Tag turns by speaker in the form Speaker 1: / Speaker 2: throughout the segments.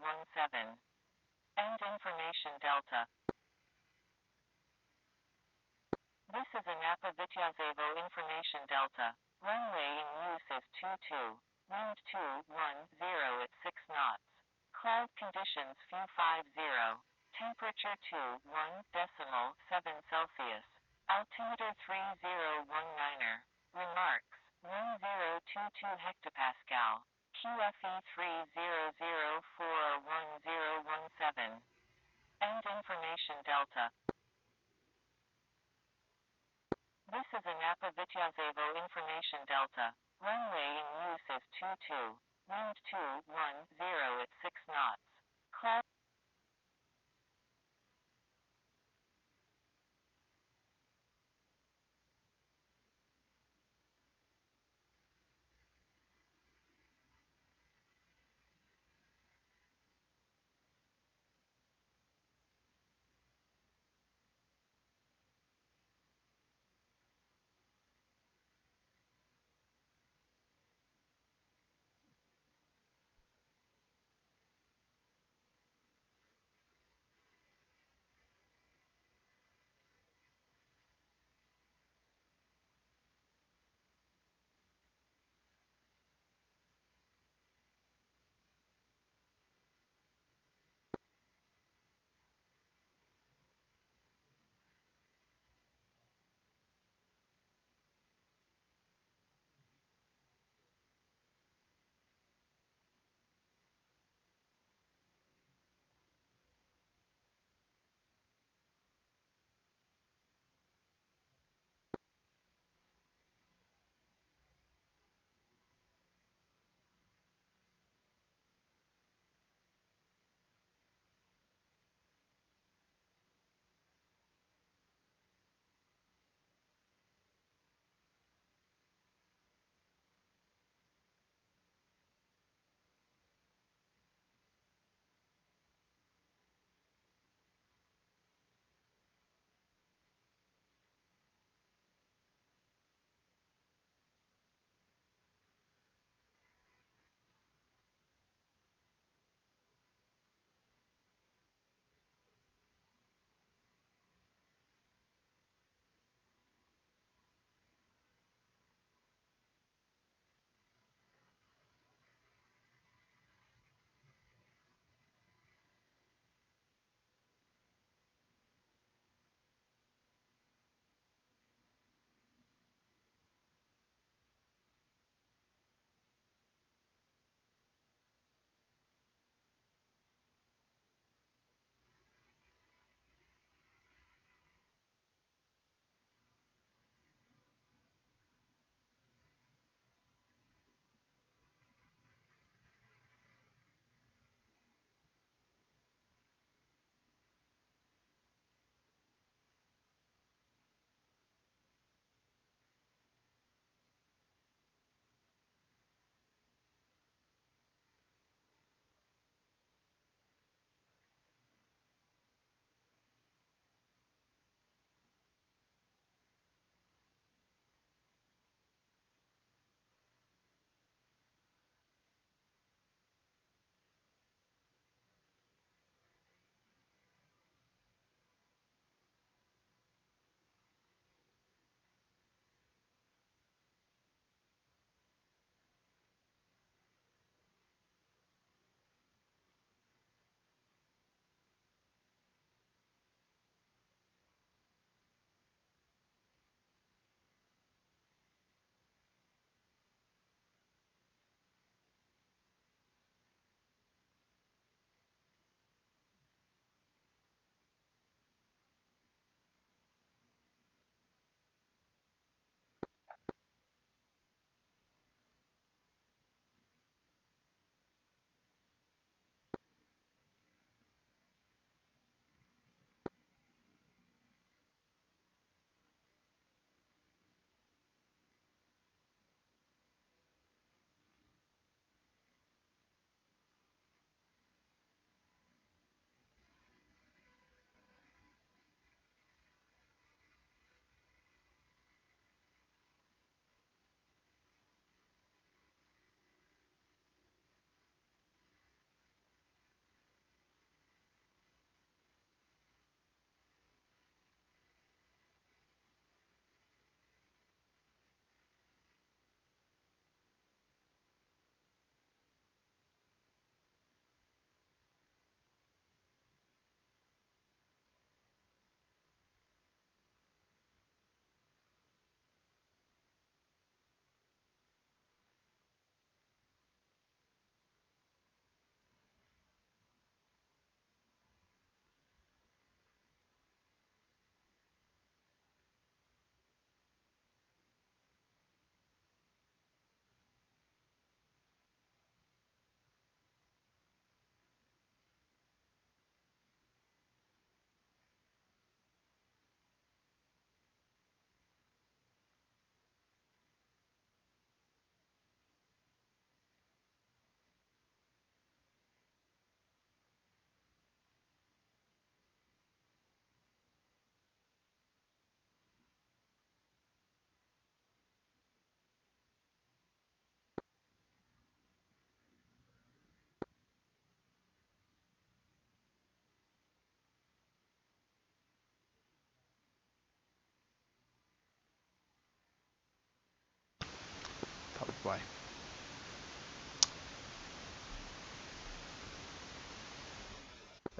Speaker 1: End information delta. This is Anapa Vityazevo information delta. Runway in use is 22. Wind 210 at 6 knots. Cloud conditions few 50. Temperature 21.7 Celsius. Altimeter 3019er. Remarks 1022 hectopascal. QFE 300401017. End information delta. This is Anapa Vityazevo information delta. Runway in use is 22. Wind 210 at 6 knots. Cloud.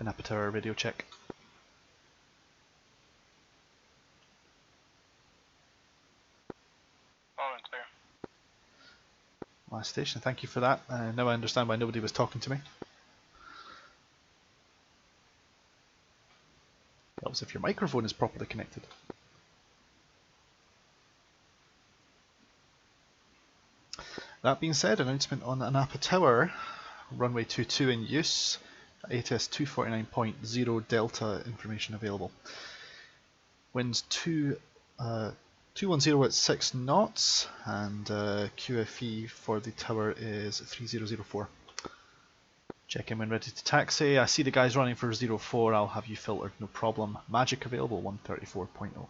Speaker 2: Anapa Tower radio check.
Speaker 3: All and clear.
Speaker 2: Last station, thank you for that. Now I understand why nobody was talking to me. Helps if your microphone is properly connected. That being said, announcement on Anapa Tower, runway 22 in use, ATS 249.0 Delta information available. Winds 210 at 6 knots, and QFE for the tower is 3004. Check in when ready to taxi. I see the guys running for 04, I'll have you filtered, no problem. Magic available 134.0.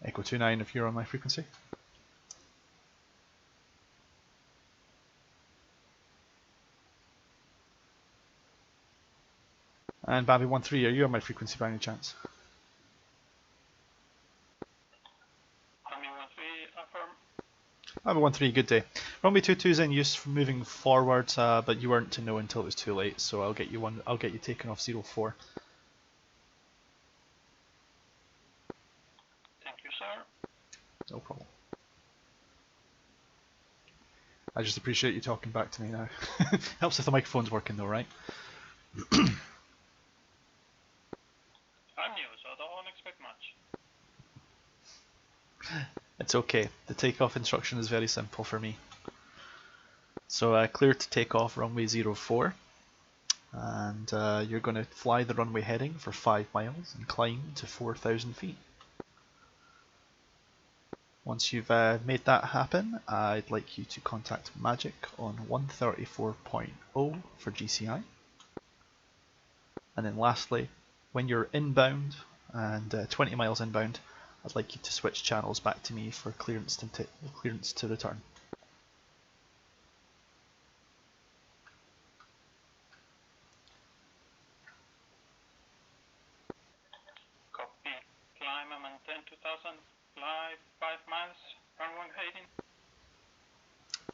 Speaker 2: Echo 29 if you're on my frequency. And Bambi 13, are you on my frequency by any chance?
Speaker 3: Bambi 13, affirm.
Speaker 2: Bambi 13, good day. Runway 22 is in use for moving forward, but you weren't to know until it was too late, so I'll get you taken off 04.
Speaker 3: Thank you, sir.
Speaker 2: No problem. I just appreciate you talking back to me now. Helps if the microphone's working though, right?
Speaker 3: I'm new, so I don't expect much.
Speaker 2: It's okay. The takeoff instruction is very simple for me. So clear to take off runway 04. And you're going to fly the runway heading for 5 miles and climb to 4,000 feet. Once you've made that happen, I'd like you to contact Magic on 134.0 for GCI. And then lastly, when you're inbound and 20 miles inbound, I'd like you to switch channels back to me for clearance to return.
Speaker 3: Copy. Climb and maintain 2000. Fly 5 miles. Runway heading.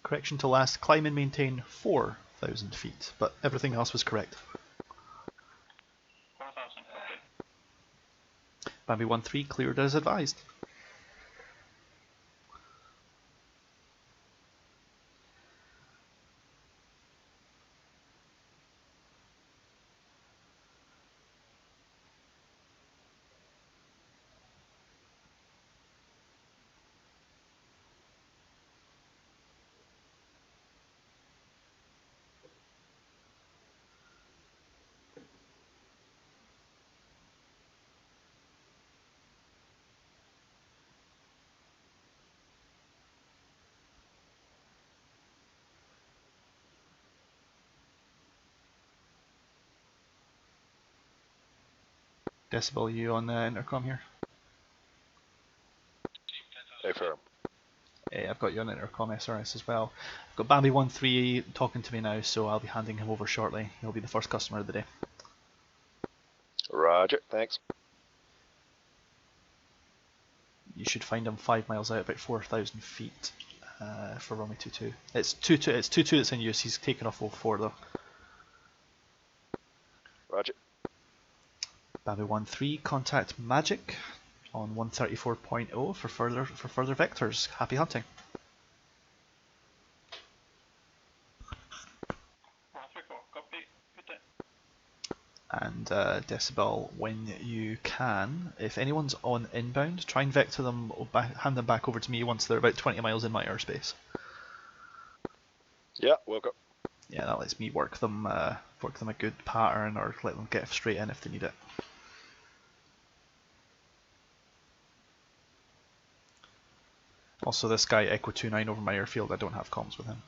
Speaker 2: Correction to last, climb and maintain 4,000 feet, but everything else was correct.
Speaker 3: 4000. Copy.
Speaker 2: Bambi 13 cleared as advised. Decibel, you on the intercom here?
Speaker 4: Affirm.
Speaker 2: Hey, I've got you on intercom SRS as well. I've got Bambi 13 talking to me now, so I'll be handing him over shortly. He'll be the first customer of the day.
Speaker 4: Roger, thanks.
Speaker 2: You should find him 5 miles out, about 4,000 feet for runway 22. It's 22 that's in use. He's taken off 04 though.
Speaker 4: Roger.
Speaker 2: Bambi 13, contact Magic on 134.0 for further vectors. Happy hunting.
Speaker 3: 134. Copy. Good day.
Speaker 2: And Decibel, when you can, if anyone's on inbound, try and vector them, hand them back over to me once they're about 20 miles in my airspace.
Speaker 4: Yeah, welcome.
Speaker 2: Yeah, that lets me work them a good pattern, or let them get straight in if they need it. Also, this guy Echo 29 over my airfield, I don't have comms with him.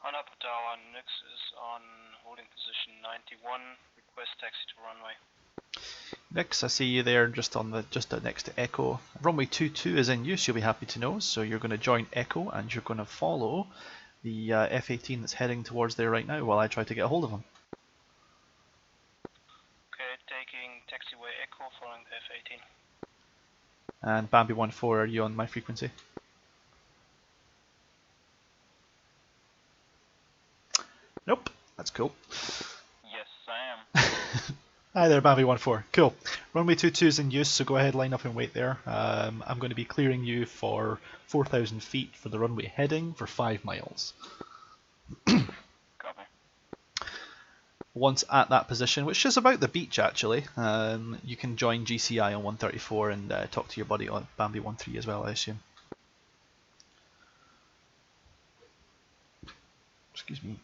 Speaker 4: Anapa Tower, Nix is on holding position 91. Request taxi to runway.
Speaker 2: Nix, I see you there just next to Echo. Runway 22 is in use, you'll be happy to know. So you're going to join Echo and you're going to follow the F-18 that's heading towards there right now while I try to get a hold of him.
Speaker 4: Okay, taking taxiway Echo following the F-18.
Speaker 2: And Bambi 14, are you on my frequency? Nope, that's cool.
Speaker 3: Yes, I am.
Speaker 2: Hi there, Bambi 14. Cool. Runway 22 is in use, so go ahead, line up and wait there. I'm going to be clearing you for 4,000 feet for the runway heading for 5 miles.
Speaker 3: Copy.
Speaker 2: Once at that position, which is about the beach actually, you can join GCI on 134 and talk to your buddy on Bambi 13 as well, I assume. Excuse me.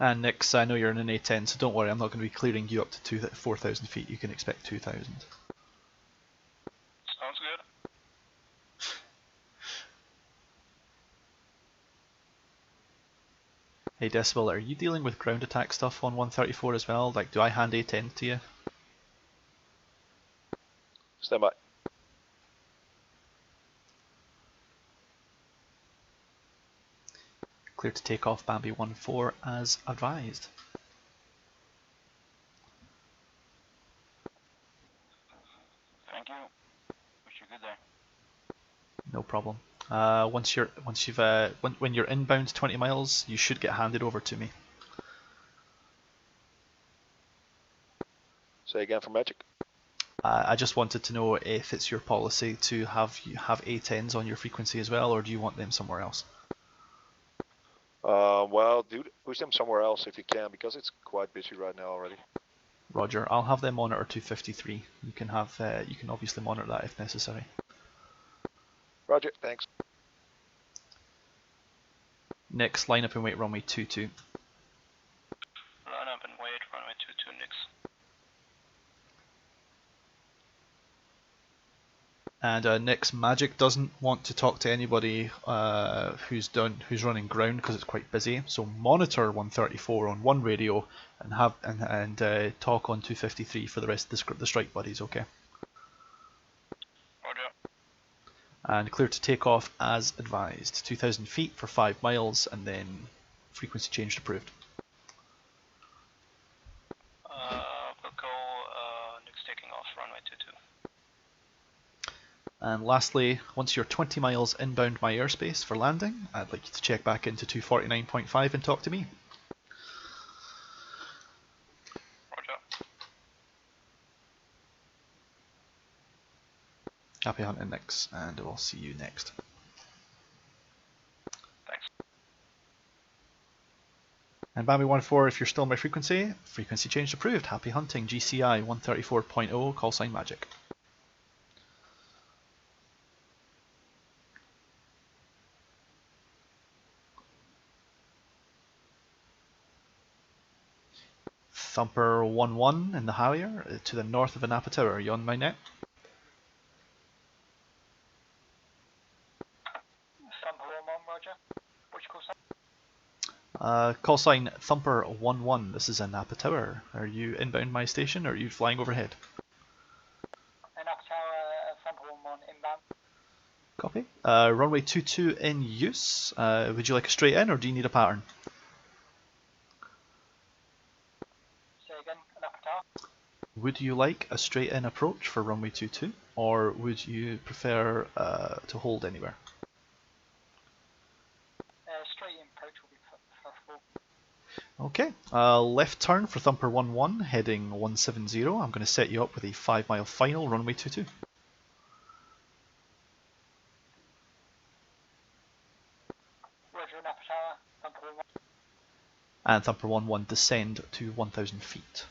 Speaker 2: And Nix, I know you're in an A10, so don't worry, I'm not going to be clearing you up to 4,000 feet. You can expect 2,000.
Speaker 4: Sounds good.
Speaker 2: Hey Decibel, are you dealing with ground attack stuff on 134 as well? Like, do I hand A10 to you?
Speaker 5: Stand by.
Speaker 2: Clear to take off Bambi 14 as advised.
Speaker 3: Thank you. Wish you a good day.
Speaker 2: No problem. When you're inbound 20 miles, you should get handed over to me.
Speaker 5: Say again for Magic.
Speaker 2: I just wanted to know if it's your policy to have A10s on your frequency as well, or do you want them somewhere else?
Speaker 5: Well, dude, push them somewhere else if you can, because it's quite busy right now already.
Speaker 2: Roger. I'll have them monitor 253. You can obviously monitor that if necessary.
Speaker 5: Roger, thanks.
Speaker 2: Next, line up and wait runway 22.
Speaker 4: Line up and wait, runway 22 Nix.
Speaker 2: And Nick's Magic doesn't want to talk to anybody who's running ground because it's quite busy. So monitor 134 on one radio and talk on 253 for the rest of the strike buddies. Okay.
Speaker 4: Roger.
Speaker 2: And clear to take off as advised. 2,000 feet for 5 miles and then frequency changed approved.
Speaker 4: We'll go Nix taking off runway 22.
Speaker 2: And lastly, once you're 20 miles inbound my airspace for landing, I'd like you to check back into 249.5 and talk to me.
Speaker 4: Roger.
Speaker 2: Happy hunting, Nix, and we'll see you next.
Speaker 4: Thanks.
Speaker 2: And Bambi 14, if you're still on my frequency change approved. Happy hunting, GCI 134.0, call sign Magic. Thumper 11 in the Harrier to the north of Anapa Tower. Are you on my net?
Speaker 4: Thumper 11, Roger. Which call sign?
Speaker 2: Call sign Thumper 11. This is Anapa Tower. Are you inbound my station or are you flying overhead?
Speaker 4: Anapa Tower, Thumper 11 inbound.
Speaker 2: Copy. Runway 22 in use. Would you like a straight in or do you need a pattern?
Speaker 4: Say again, Anapa Tower.
Speaker 2: Would you like a straight in approach for runway 22 or would you prefer to hold anywhere?
Speaker 4: Straight in approach will be preferable.
Speaker 2: Okay, left turn for Thumper 11 heading 170. I'm going to set you up with a 5 mile final runway 22.
Speaker 4: Roger, Anapa Tower, Thumper 11.
Speaker 2: And Thumper 11 descend to 1,000 feet.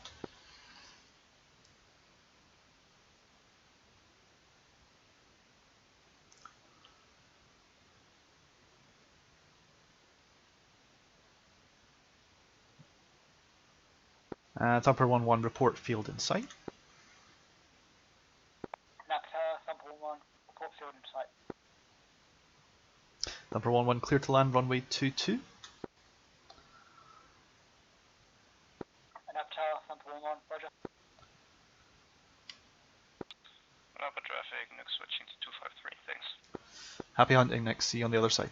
Speaker 2: Thumper 11 report field in sight. Number 11 clear to land runway 22.
Speaker 6: Anapa Tower, number 11, roger.
Speaker 4: Anapa traffic, next switching to 253, thanks.
Speaker 2: Happy hunting, Nick. See you on the other side.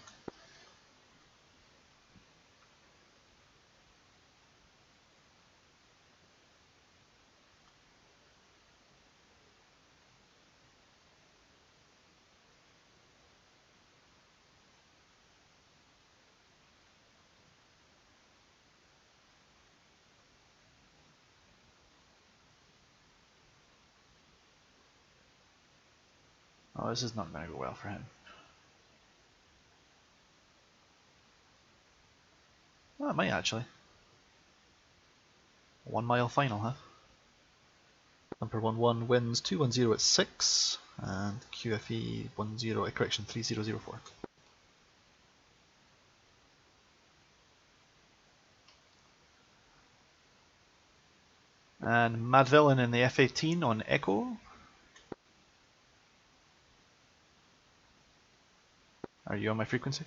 Speaker 2: Oh, this is not going to go well for him. Oh, it might actually. 1 mile final, huh? Number 11 wins 210 at 6, and QFE 3004. And Mad Villain in the F-18 on Echo. Are you on my frequency?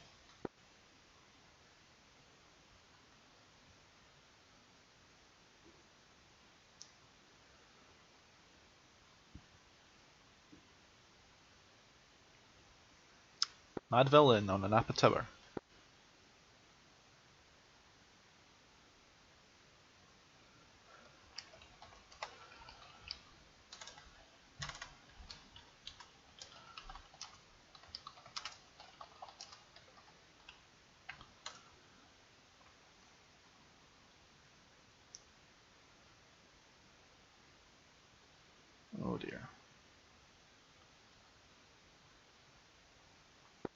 Speaker 2: Mad Villain on Anapa Tower. Oh dear.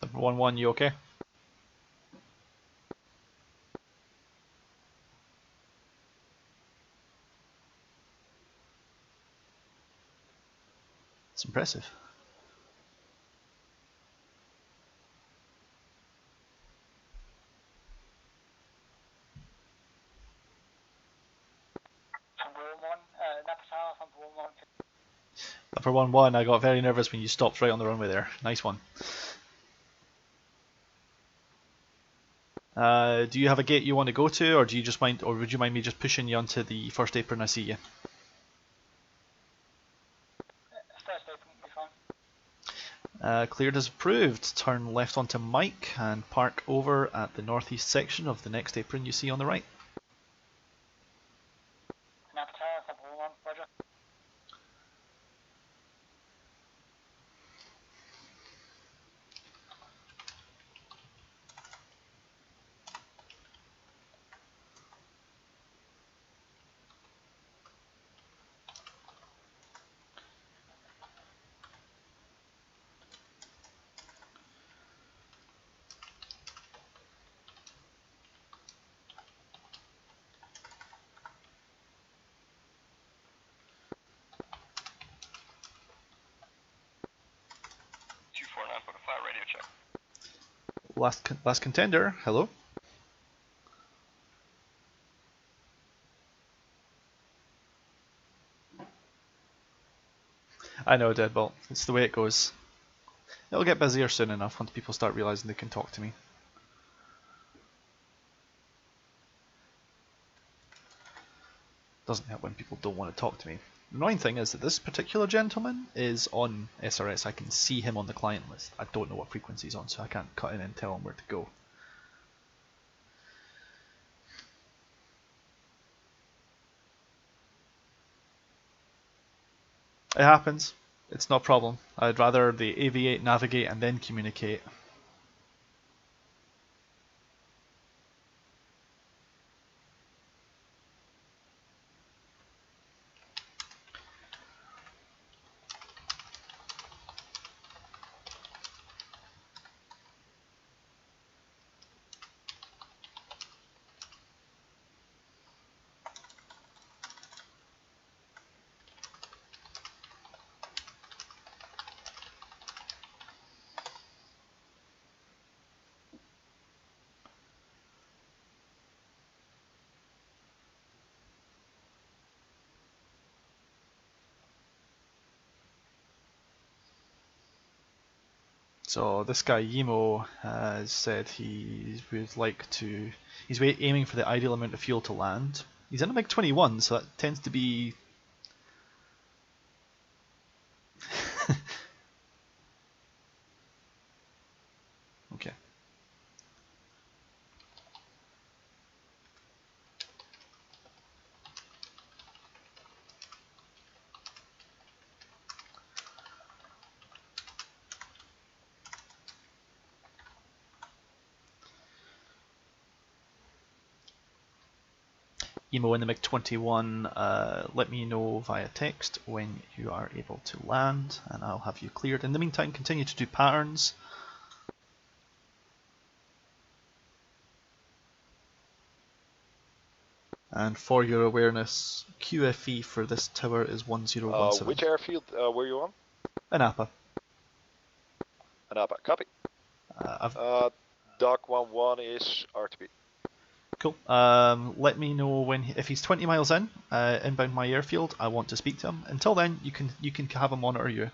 Speaker 2: Number 11, you okay? It's impressive.
Speaker 6: Number 11, Anapa Tower, number 11.
Speaker 2: Number 11, I got very nervous when you stopped right on the runway there. Nice one. Do you have a gate you want to go to, or do you just mind, or would you mind me just pushing you onto the first apron? I see you.
Speaker 6: First apron will be fine.
Speaker 2: Cleared as approved. Turn left onto Mike and park over at the northeast section of the next apron you see on the right.
Speaker 6: Anapa Tower, number 11, roger.
Speaker 4: Put a fire radio check.
Speaker 2: Last contender, hello. I know, Deadbolt. It's the way it goes. It'll get busier soon enough once people start realizing they can talk to me. Doesn't help when people don't want to talk to me. The annoying thing is that this particular gentleman is on SRS. I can see him on the client list. I don't know what frequency he's on, so I can't cut in and tell him where to go. It happens. It's no problem. I'd rather they aviate, navigate, and then communicate. So this guy Yemo has said he would like to. He's aiming for the ideal amount of fuel to land. He's in a MiG-21, so that tends to be. Okay. Emo in the MiG-21, let me know via text when you are able to land, and I'll have you cleared. In the meantime, continue to do patterns. And for your awareness, QFE for this tower is 1017.
Speaker 5: Which airfield were you on?
Speaker 2: Anapa.
Speaker 5: Anapa. Copy. Dock 11 is RTB.
Speaker 2: Cool. Let me know when if he's 20 miles in, inbound my airfield. I want to speak to him. Until then, you can have him monitor you.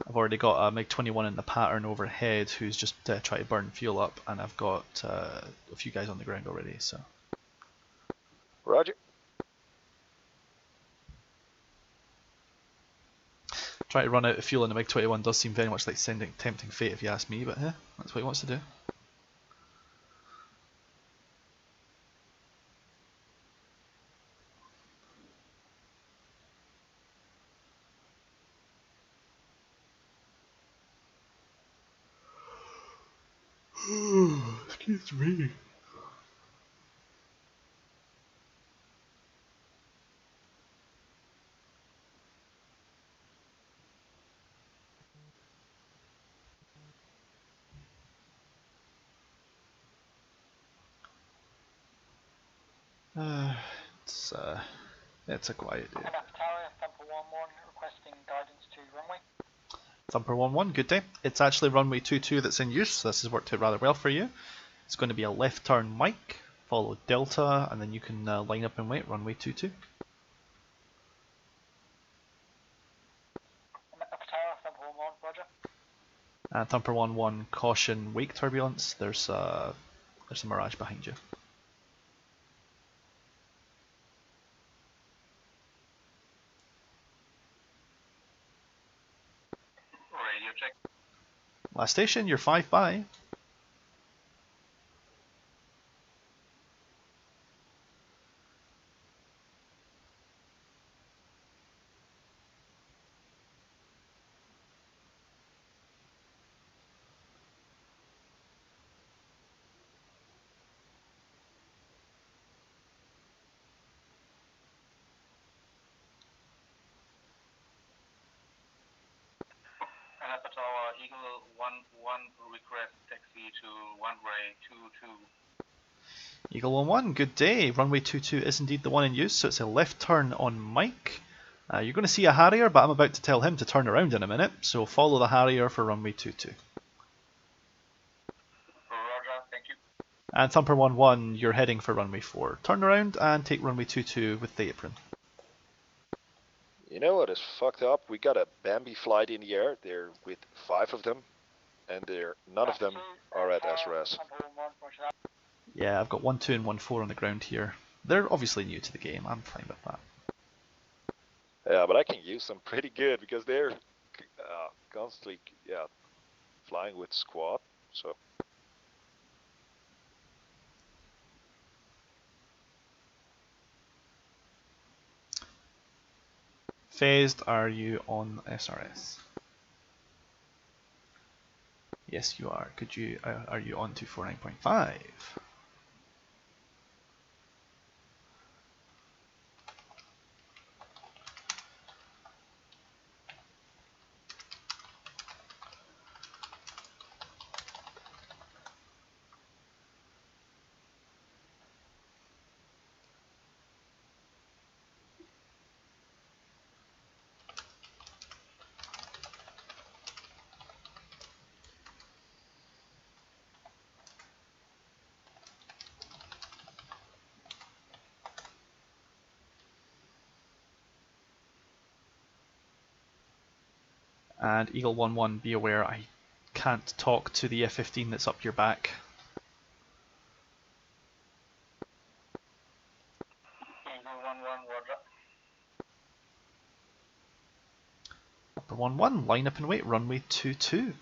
Speaker 2: I've already got a MiG-21 in the pattern overhead who's just trying to burn fuel up, and I've got a few guys on the ground already. So.
Speaker 5: Roger.
Speaker 2: Trying to run out of fuel in the MiG-21 does seem very much like tempting fate if you ask me, but that's what he wants to do. Excuse me. It's a quiet day.
Speaker 6: Anapa Tower, Thumper 1-1, requesting guidance to runway.
Speaker 2: Thumper 1-1, good day. It's actually runway 22 that's in use, so this has worked out rather well for you. It's going to be a left turn Mike, follow Delta, and then you can line up and wait, runway 22.
Speaker 6: Anapa Tower, Thumper 1-1, roger.
Speaker 2: Thumper 1-1, caution, wake turbulence. There's a mirage behind you.
Speaker 4: Radio check.
Speaker 2: Last station, you're 5 by.
Speaker 4: Anapa Tower, Eagle 1-1, request taxi to runway 22.
Speaker 2: Eagle 1-1, good day. Runway 22 is indeed the one in use, so it's a left turn on Mike. You're going to see a Harrier, but I'm about to tell him to turn around in a minute, so follow the Harrier for runway 22.
Speaker 4: Roger, thank you.
Speaker 2: And Thumper 1-1, you're heading for runway 4. Turn around and take runway 22 with the apron.
Speaker 5: You know what is fucked up? We got a Bambi flight in the air. They're with 5 of them, and none of them are at SRS.
Speaker 6: Thumper 1-1, roger that.
Speaker 2: Yeah, I've got 1-2 and 1-4 on the ground here. They're obviously new to the game, I'm fine with that.
Speaker 5: Yeah, but I can use them pretty good because they're constantly flying with squad. So
Speaker 2: Phased, are you on SRS? Yes, you are. Could you? Are you on 249.5? And Eagle 1-1, be aware I can't talk to the F-15 that's up your back.
Speaker 4: Eagle 1-1, roger.
Speaker 2: Upper 1-1, line up and wait, runway 22.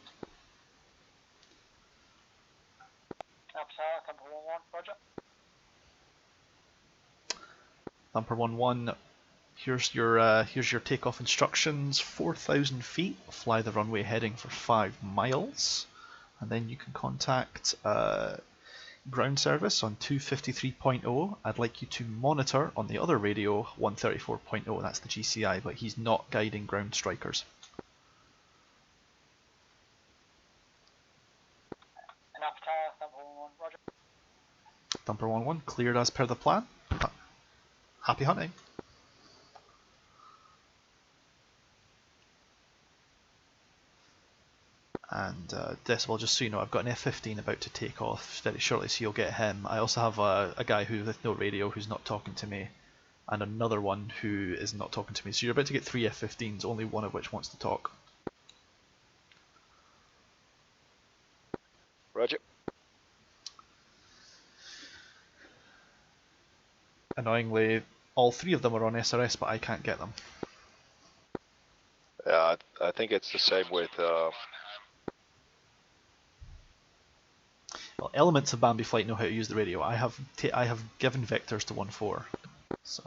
Speaker 6: Alpha Tower, Thumper 1-1, roger.
Speaker 2: Thumper 1-1, here's your takeoff instructions. 4,000 feet, fly the runway heading for 5 miles. And then you can contact ground service on 253.0. I'd like you to monitor on the other radio 134.0, that's the GCI, but he's not guiding ground strikers.
Speaker 6: Anapa Tower, Thumper 1-1, roger.
Speaker 2: Thumper 1-1, cleared as per the plan. Happy hunting. And Decibel, just so you know, I've got an F-15 about to take off very shortly, so you'll get him. I also have a guy who with no radio who's not talking to me, and another one who is not talking to me. So you're about to get 3 F-15s, only one of which wants to talk.
Speaker 5: Roger.
Speaker 2: Annoyingly, all 3 of them are on SRS, but I can't get them.
Speaker 5: Yeah, I think it's the same with.
Speaker 2: Well, elements of Bambi flight know how to use the radio. I have given vectors to 1-4, so.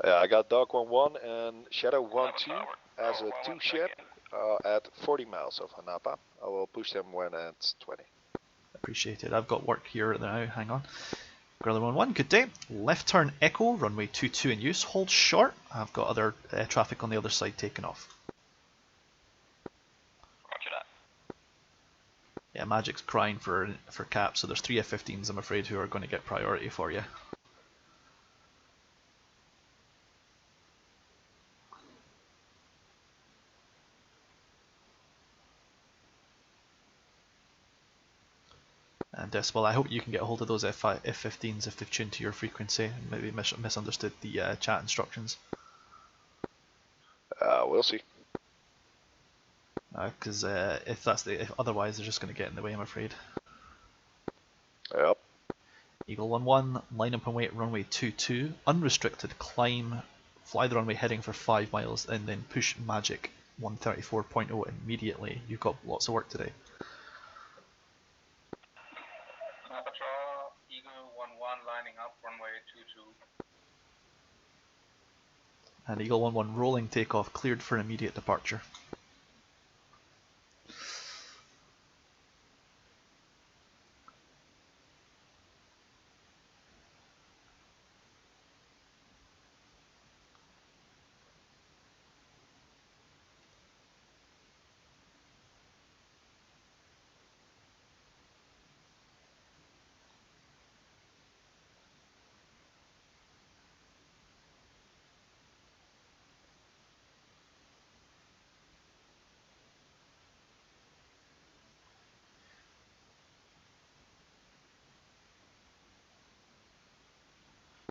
Speaker 5: Yeah, I got Dog 1-1 and Shadow 1-2 as a 2 ship at 40 miles of Anapa. I will push them when at 20.
Speaker 2: Appreciate it. I've got work here now. Hang on. Gorilla 1-1, good day. Left turn Echo, runway 22 in use. Hold short. I've got other traffic on the other side taking off.
Speaker 4: Roger that.
Speaker 2: Yeah, Magic's crying for cap, so there's 3 F-15s, I'm afraid, who are going to get priority for you. And Decibel, I hope you can get a hold of those F-15s if they've tuned to your frequency and maybe misunderstood the chat instructions.
Speaker 5: We'll see.
Speaker 2: Because if otherwise they're just going to get in the way, I'm afraid.
Speaker 5: Yep.
Speaker 2: Eagle 1-1, line up and wait, runway 22, unrestricted climb, fly the runway heading for 5 miles, and then push Magic 134.0 immediately. You've got lots of work today.
Speaker 4: Anapa Tower, Eagle 1-1, lining up, runway 22.
Speaker 2: And Eagle 1-1, rolling takeoff, cleared for immediate departure.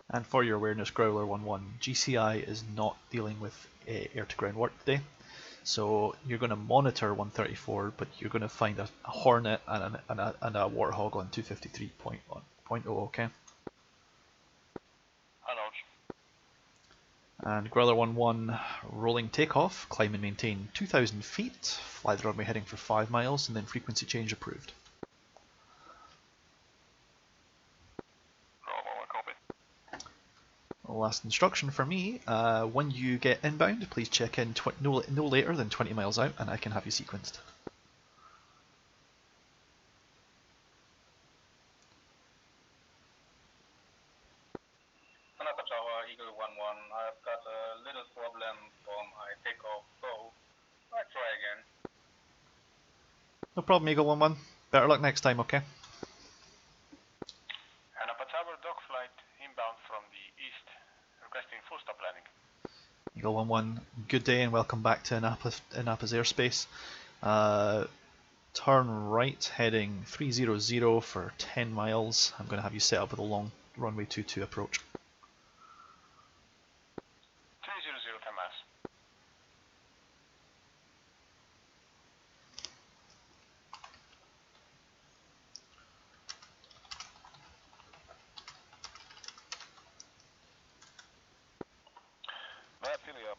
Speaker 2: And for your awareness, Growler 1-1, GCI is not dealing with air-to-ground work today. So you're going to monitor 134, but you're going to find a Hornet and a Warthog on 253.0, okay? And Growler 1-1, rolling takeoff, climb and maintain 2,000 feet, fly the runway heading for 5 miles, and then frequency change approved. Last instruction for me, when you get inbound, please check in no later than 20 miles out and I can have you sequenced.
Speaker 4: Anapa Tower, Eagle 1-1, I've got a little problem for my takeoff, so I'll try again.
Speaker 2: No problem, Eagle 1-1. Better luck next time, okay?
Speaker 3: Anapa Tower, dog flight inbound from the east, requesting full stop landing.
Speaker 2: Eagle 1-1, good day and welcome back to Anapa's airspace. Turn right, heading 300 for 10 miles. I'm going to have you set up with a long runway 22 approach.
Speaker 3: 300, 10 miles.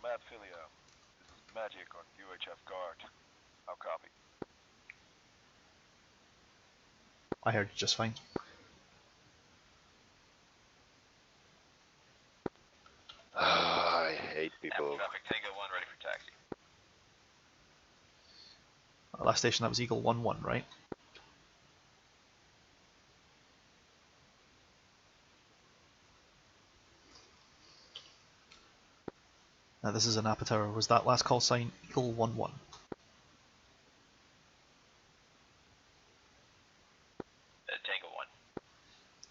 Speaker 5: Matphilia. This is Magic on UHF guard. How copy?
Speaker 2: I heard you just fine.
Speaker 5: I hate people.
Speaker 4: Traffic Tango 1 ready for taxi.
Speaker 2: Last station, that was Eagle 1-1, right? Now this is Anapa Tower. Was that last call sign Eagle 1-1?
Speaker 4: Tango 1.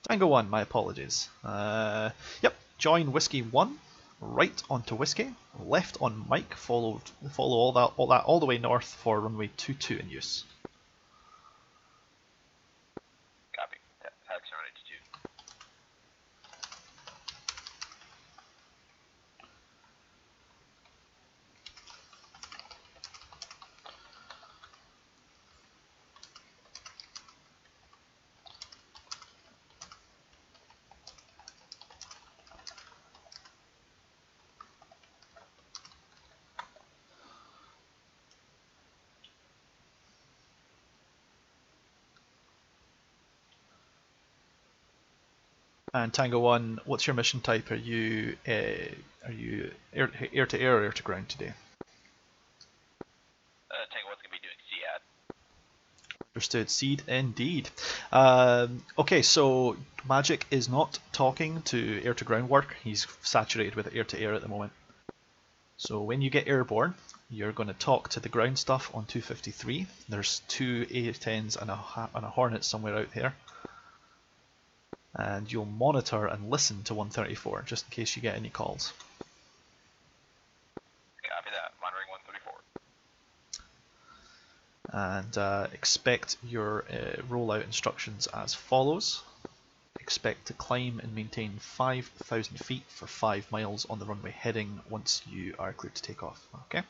Speaker 2: Tango 1, my apologies. Yep, join Whiskey 1, right onto Whiskey, left on Mike, follow all that all the way north for runway 22 in use.
Speaker 4: Copy. Taxi on altitude.
Speaker 2: And Tango 1, what's your mission type? Are you air to air or air to ground today?
Speaker 4: Tango 1's going to be doing SEAD.
Speaker 2: Understood. Seed indeed. Okay, so Magic is not talking to air to ground work. He's saturated with air to air at the moment. So when you get airborne, you're going to talk to the ground stuff on 253. There's two A-10s and a Hornet somewhere out there. And you'll monitor and listen to 134 just in case you get any calls.
Speaker 4: Copy that. Monitoring 134.
Speaker 2: And expect your rollout instructions as follows. Expect to climb and maintain 5,000 feet for 5 miles on the runway heading once you are cleared to take off. Okay?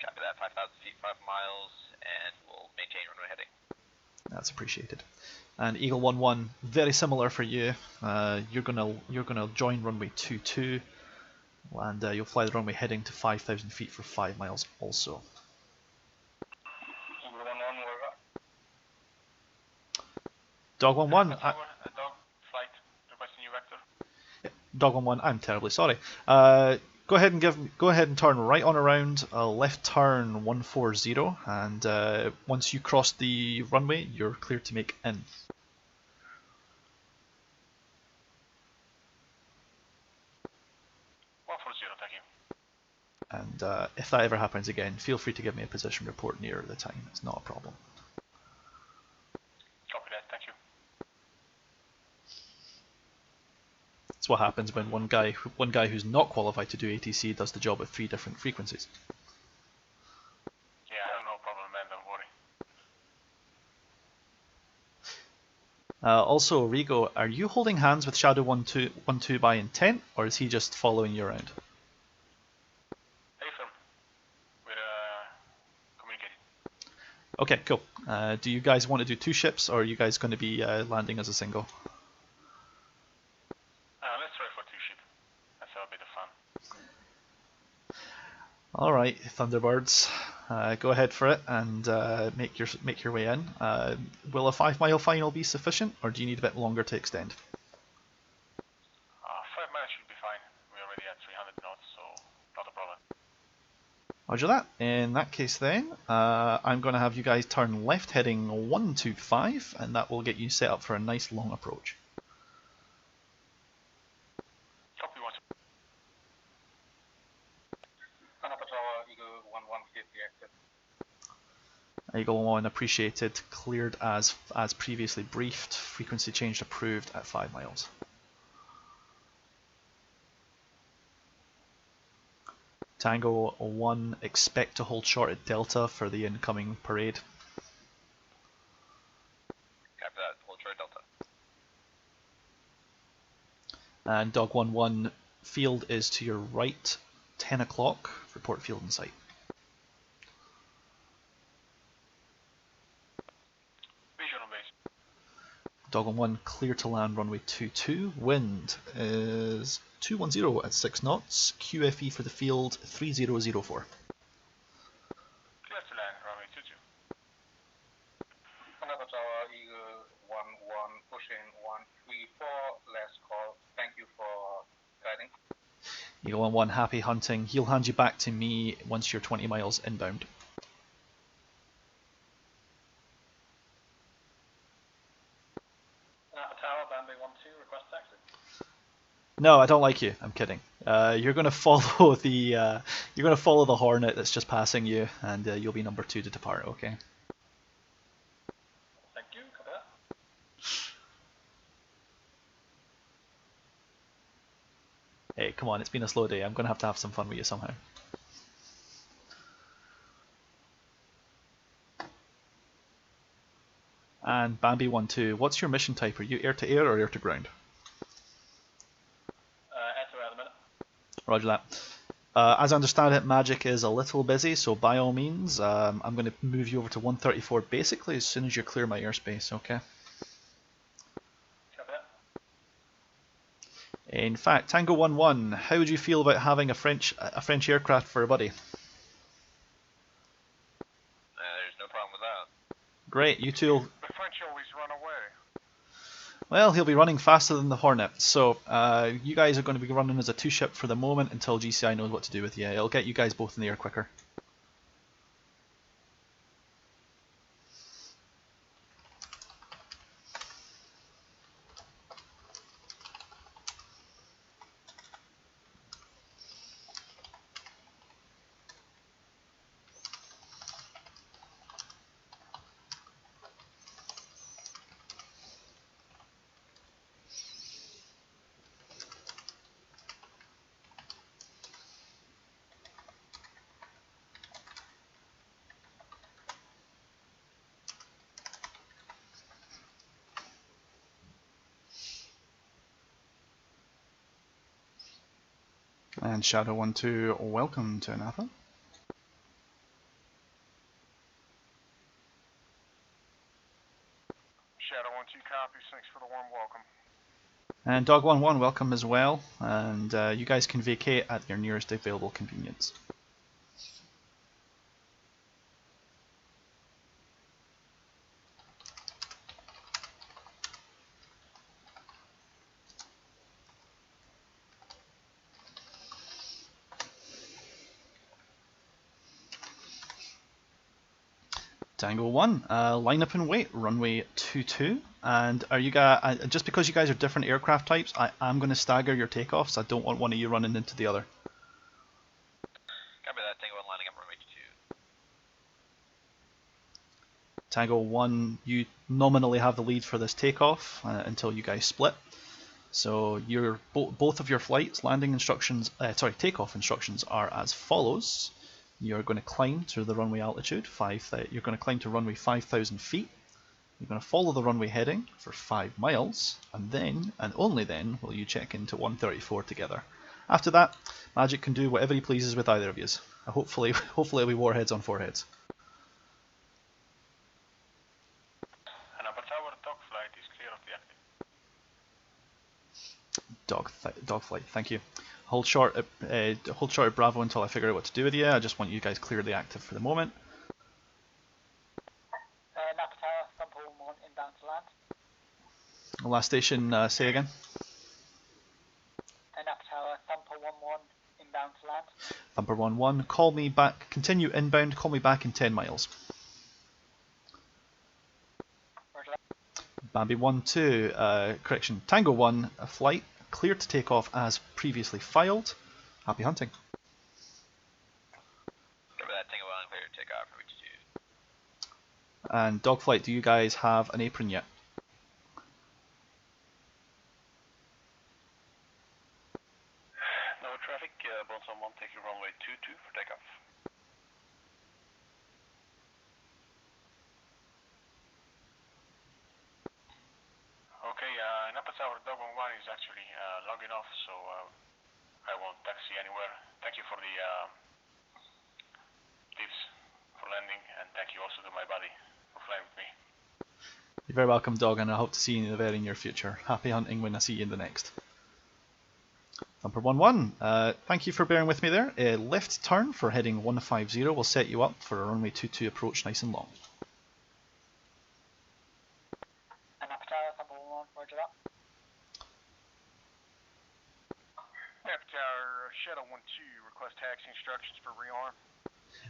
Speaker 4: Copy that. 5,000 feet, 5 miles, and we'll maintain runway heading.
Speaker 2: That's appreciated. And Eagle 1-1, very similar for you. You're gonna join runway 22, and you'll fly the runway heading to 5,000 feet for 5 miles also.
Speaker 3: Eagle 1-1, we're up.
Speaker 2: Dog 1-1.
Speaker 3: Dog flight, requesting new vector.
Speaker 2: Dog 1-1. I'm terribly sorry. Go ahead and turn right on around, left turn 140, and once you cross the runway, you're cleared to make in.
Speaker 3: 140, thank you.
Speaker 2: And if that ever happens again, feel free to give me a position report near the time. It's not a problem.
Speaker 3: Copy that, thank you.
Speaker 2: It's what happens when one guy who's not qualified to do ATC does the job at 3 different frequencies.
Speaker 3: Yeah, I have no problem, man, don't worry.
Speaker 2: Also, Rigo, are you holding hands with Shadow 1-2 by intent, or is he just following you around?
Speaker 3: Hey, firm. We're communicating.
Speaker 2: Okay, cool. Do you guys want to do 2 ships, or are you guys going to be landing as a single?
Speaker 3: Let's try for 2 ship. That's a bit of fun.
Speaker 2: Alright, Thunderbirds, go ahead for it and make your way in. Will a 5 mile final be sufficient, or do you need a bit longer to extend?
Speaker 3: 5 miles should be fine. We're already at 300 knots, so not a problem.
Speaker 2: Roger that. In that case then, I'm going to have you guys turn left heading 125, and that will get you set up for a nice long approach.
Speaker 3: Copy 1. Anapa Eagle 1-1, get the exit.
Speaker 2: Eagle 1 appreciated, cleared as previously briefed, frequency changed approved at 5 miles. Tango 1, expect to hold short at Delta for the incoming parade.
Speaker 4: Copy that. Hold short Delta.
Speaker 2: And Dog 1-1, field is to your right, 10 o'clock, report field in sight.
Speaker 3: Visual on base.
Speaker 2: Dog 1-1, clear to land runway 22, wind is 210 at 6 knots, QFE for the field 3004.
Speaker 3: Clear to land, runway 22.
Speaker 4: Anapa Tower, Eagle 1-1, pushing 134, last call. Thank you for guiding.
Speaker 2: Eagle 1-1, happy hunting. He'll hand you back to me once you're 20 miles inbound.
Speaker 6: Anapa Tower, Bambi 1-2, request taxi.
Speaker 2: No, I don't like you. I'm kidding. You're gonna follow the Hornet that's just passing you, and you'll be number 2 to depart. Okay.
Speaker 6: Thank you, copy that.
Speaker 2: Hey, come on, it's been a slow day. I'm gonna have to have some fun with you somehow. And Bambi 1-2, what's your mission type? Are you air to air or air to ground?
Speaker 6: Air to air at the minute.
Speaker 2: Roger that. As I understand it, Magic is a little busy, so by all means, I'm going to move you over to 134 basically as soon as you clear my airspace, okay?
Speaker 6: Copy that.
Speaker 2: In fact, Tango 1-1, how would you feel about having a French aircraft for a buddy?
Speaker 4: There's no problem with that.
Speaker 2: Great, you two.
Speaker 3: The French always run away.
Speaker 2: Well, he'll be running faster than the Hornet, so you guys are going to be running as a 2-ship for the moment until GCI knows what to do with you. It'll get you guys both in the air quicker. And Shadow 1-2, welcome to Anapa.
Speaker 3: Shadow 1-2 copies, thanks for the warm welcome.
Speaker 2: And Dog 1-1, welcome as well. And you guys can vacate at your nearest available convenience. Tango 1, line up and wait, runway 22. And are you guys, just because you guys are different aircraft types, I'm going to stagger your takeoffs. I don't want one of you running into the other.
Speaker 4: Copy that, Tango 1 lining up runway 22.
Speaker 2: Tango 1, you nominally have the lead for this takeoff until you guys split. So your both of your flights, takeoff instructions are as follows. You're going to climb to the runway altitude, you're going to climb to runway 5,000 feet. You're going to follow the runway heading for 5 miles, and then, and only then, will you check into 134 together. After that, Magic can do whatever he pleases with either of you. Hopefully it'll be warheads on foreheads.
Speaker 3: Anapa Tower, dog flight is clear of the active.
Speaker 2: Dog flight, thank you. Hold short at Bravo until I figure out what to do with you. I just want you guys clearly active for the moment.
Speaker 6: Anapa Tower, Thumper 1-1, inbound to land.
Speaker 2: Last station, say again.
Speaker 6: Anapa Tower, Thumper 1-1, inbound to land.
Speaker 2: Thumper 1-1, call me back, continue inbound, call me back in 10 miles.
Speaker 6: Roger that.
Speaker 2: Bambi 1-2, correction, Tango 1, a flight, clear to take off as previously filed. Happy hunting.
Speaker 4: Copy that, Tango 1 clear to take off runway 22.
Speaker 2: And Dogflight, do you guys have an apron yet?
Speaker 3: No traffic, Bonson 1 taking runway 22 for takeoff. Okay, Anapa Tower, Dog 1 is actually logging off, so I won't taxi anywhere. Thank you for the tips for landing, and thank you also to my buddy for flying with me.
Speaker 2: You're very welcome, Dog, and I hope to see you in the very near future. Happy hunting when I see you in the next. Thumper 11, thank you for bearing with me there. Left turn for heading 150 will set you up for a runway 22 approach nice and long.
Speaker 6: Anapa Tower, Thumper 11, roger that.
Speaker 3: Anapa Tower, Shadow 1-2, request taxi instructions for rearm.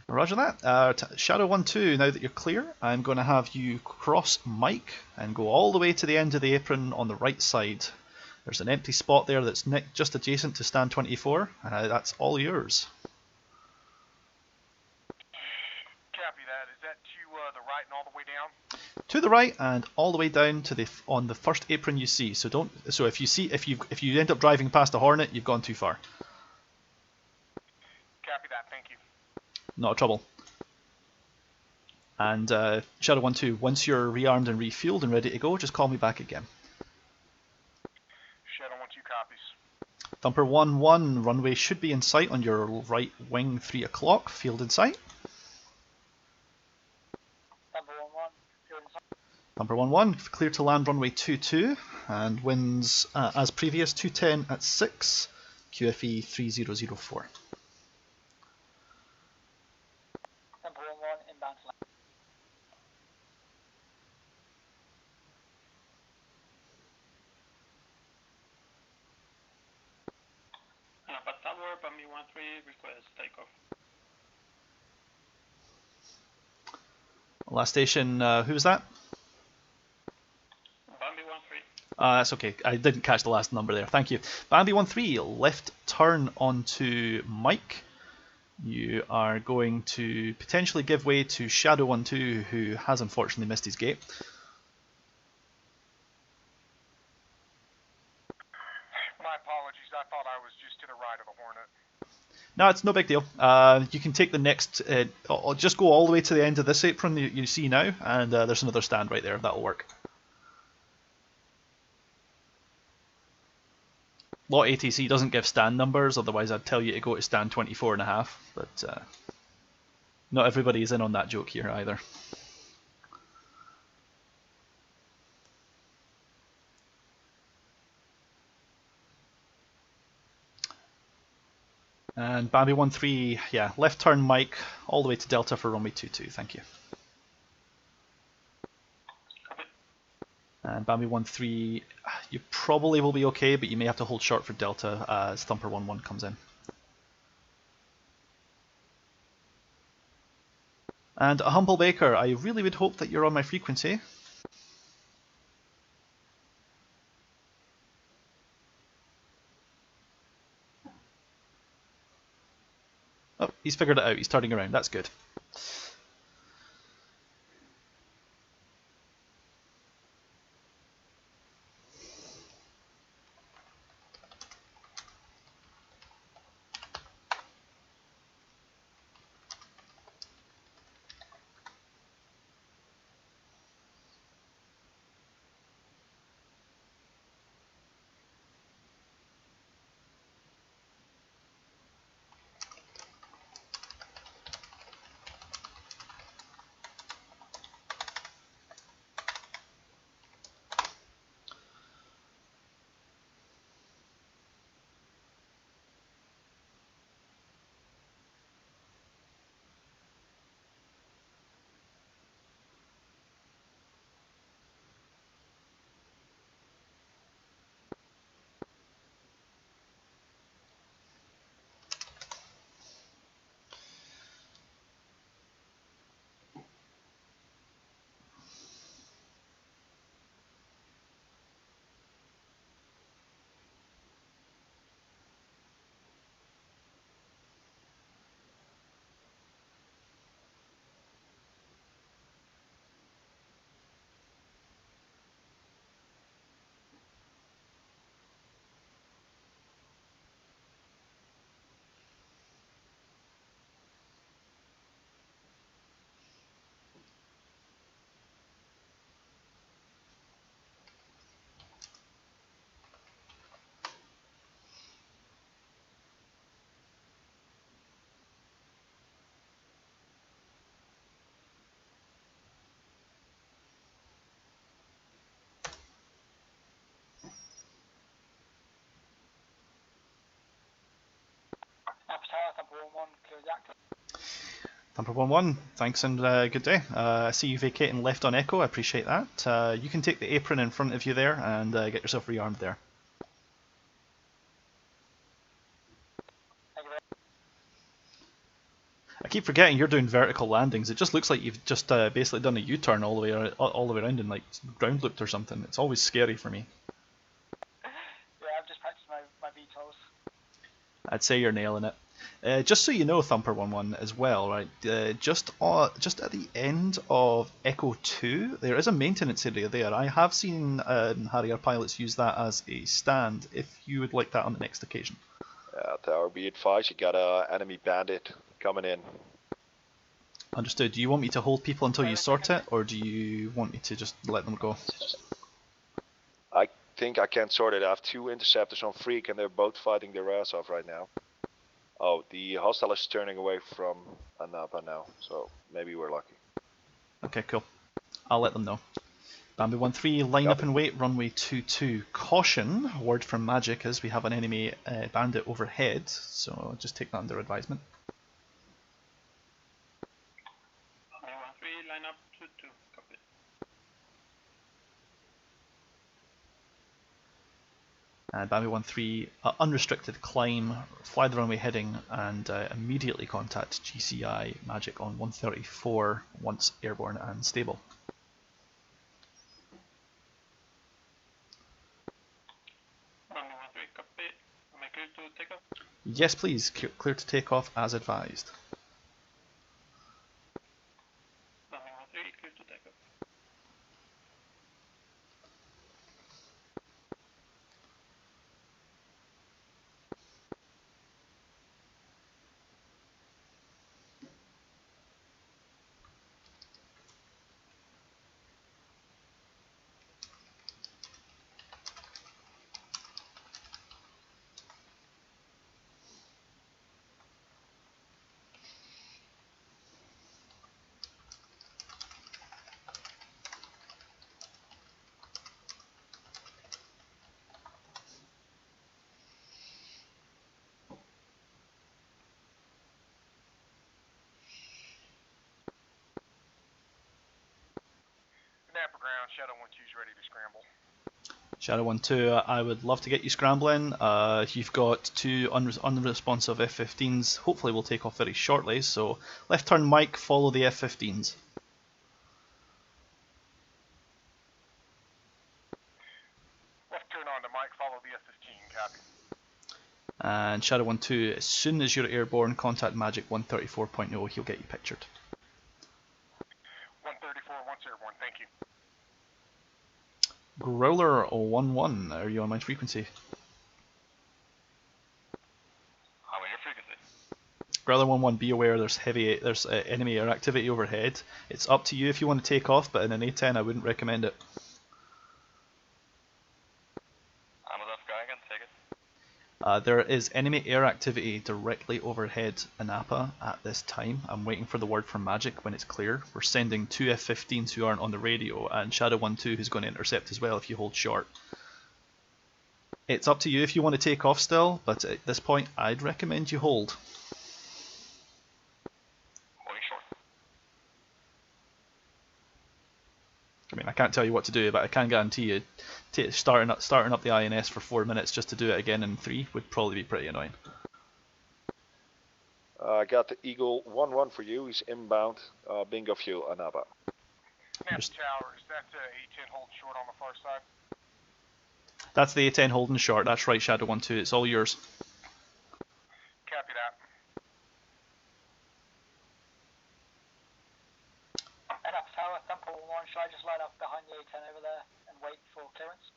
Speaker 2: Roger that. Shadow 1-2, now that you're clear, I'm going to have you cross Mike and go all the way to the end of the apron on the right side. There's an empty spot there that's just adjacent to stand 24. That's all yours.
Speaker 3: Copy that. Is that to the right and all the way down?
Speaker 2: To the right and all the way down to on the first apron you see. So if you end up driving past a Hornet, you've gone too far.
Speaker 3: Copy that. Thank you.
Speaker 2: Not a trouble. And Shadow 1-2, once you're rearmed and refueled and ready to go, just call me back again.
Speaker 3: Shadow 1-2 copies.
Speaker 2: Thumper 1-1, runway should be in sight on your right wing, 3 o'clock, field in sight.
Speaker 6: Thumper 11, field in sight.
Speaker 2: Thumper 1-1, clear to land runway 22, and winds as previous 210 at 6, QFE 3004.
Speaker 6: Thumper 11, inbound to land.
Speaker 3: Anapa Tower, Bambi 1-3, request takeoff.
Speaker 2: Last station, who was that?
Speaker 3: Bambi 1-3.
Speaker 2: That's okay, I didn't catch the last number there, thank you. Bambi 1-3, left turn onto Mike. You are going to potentially give way to Shadow 1-2, who has unfortunately missed his gate.
Speaker 3: My apologies, I thought I was just to the right of the Hornet.
Speaker 2: No, it's no big deal. You can take the next, just go all the way to the end of this apron you see now, and there's another stand right there, that'll work. Lot ATC doesn't give stand numbers, otherwise I'd tell you to go to stand 24.5, but not everybody is in on that joke here either. And Bambi 1-3, yeah, left turn Mike, all the way to Delta for runway 22, thank you. And Bambi 1-3, you probably will be okay, but you may have to hold short for Delta as Thumper 1-1 comes in. And a Humble Baker, I really would hope that you're on my frequency. Oh, he's figured it out, he's turning around, that's good.
Speaker 6: Tower, Thumper 1-1, clear the active.
Speaker 2: Thumper 1-1, thanks and good day. I see you vacating left on Echo, I appreciate that. You can take the apron in front of you there and get yourself rearmed there.
Speaker 6: Thank you very
Speaker 2: I keep forgetting you're doing vertical landings. It just looks like you've just basically done a U-turn all the way around and like ground looped or something. It's always scary for me.
Speaker 6: Yeah, I've just practiced my VTOLs.
Speaker 2: I'd say you're nailing it. Just so you know, Thumper 1-1 as well, right? Just at the end of Echo 2, there is a maintenance area there. I have seen Harrier pilots use that as a stand. If you would like that on the next occasion.
Speaker 5: Tower, be advised, you got a enemy bandit coming in.
Speaker 2: Understood. Do you want me to hold people until you sort it, or do you want me to just let them go?
Speaker 5: I think I can sort it. I have 2 interceptors on Freak and they're both fighting their ass off right now. Oh, the hostile is turning away from Anapa now, so maybe we're lucky.
Speaker 2: Okay, cool. I'll let them know. Bambi 1-3, line up and wait, runway 22. Caution, word from Magic as we have an enemy bandit overhead, so just take that under advisement.
Speaker 3: Bambi 1-3, line up 2-2, copy.
Speaker 2: Bambi 1-3, unrestricted climb, fly the runway heading, and immediately contact GCI Magic on 134 once airborne and stable.
Speaker 3: Bambi 1-3, copy. Am I clear to take off?
Speaker 2: Yes, please, clear to take off as advised.
Speaker 3: Bambi 1-3, clear to take off.
Speaker 7: Anapa ground, Shadow 1-2's ready to scramble.
Speaker 2: Shadow 1-2, I would love to get you scrambling. You've got 2 unresponsive F-15s. Hopefully we'll take off very shortly, so left turn Mike, follow the F-15s.
Speaker 7: Left turn on to Mike, follow the F-15, copy.
Speaker 2: And Shadow 1-2, as soon as you're airborne, contact Magic 134.0, he'll get you pictured.
Speaker 7: 134, once airborne, thank you.
Speaker 2: Growler 1-1, are you on my frequency?
Speaker 7: I'm on your frequency.
Speaker 2: Growler 1-1, be aware there's enemy air activity overhead. It's up to you if you want to take off, but in an A10 I wouldn't recommend it.
Speaker 7: I'm with Sky again, take it.
Speaker 2: There is enemy air activity directly overhead Anapa at this time. I'm waiting for the word from Magic when it's clear. We're sending 2 F-15s who aren't on the radio, and Shadow 1-2 who's going to intercept as well if you hold short. It's up to you if you want to take off still, but at this point I'd recommend you hold.
Speaker 7: Holding short.
Speaker 2: I mean, I can't tell you what to do, but I can guarantee you starting up the INS for 4 minutes just to do it again in 3 would probably be pretty annoying.
Speaker 5: I got the Eagle 1-1 for you, he's inbound, bingo fuel, Anapa.
Speaker 7: Anapa Towers, that's A10 holding short on the far side.
Speaker 2: That's the A10 holding short, that's right Shadow 1-2, it's all yours.
Speaker 7: Copy that.
Speaker 6: Anapa Tower, Thumper 1-1, should I just line up behind the A10 over there and wait for clearance?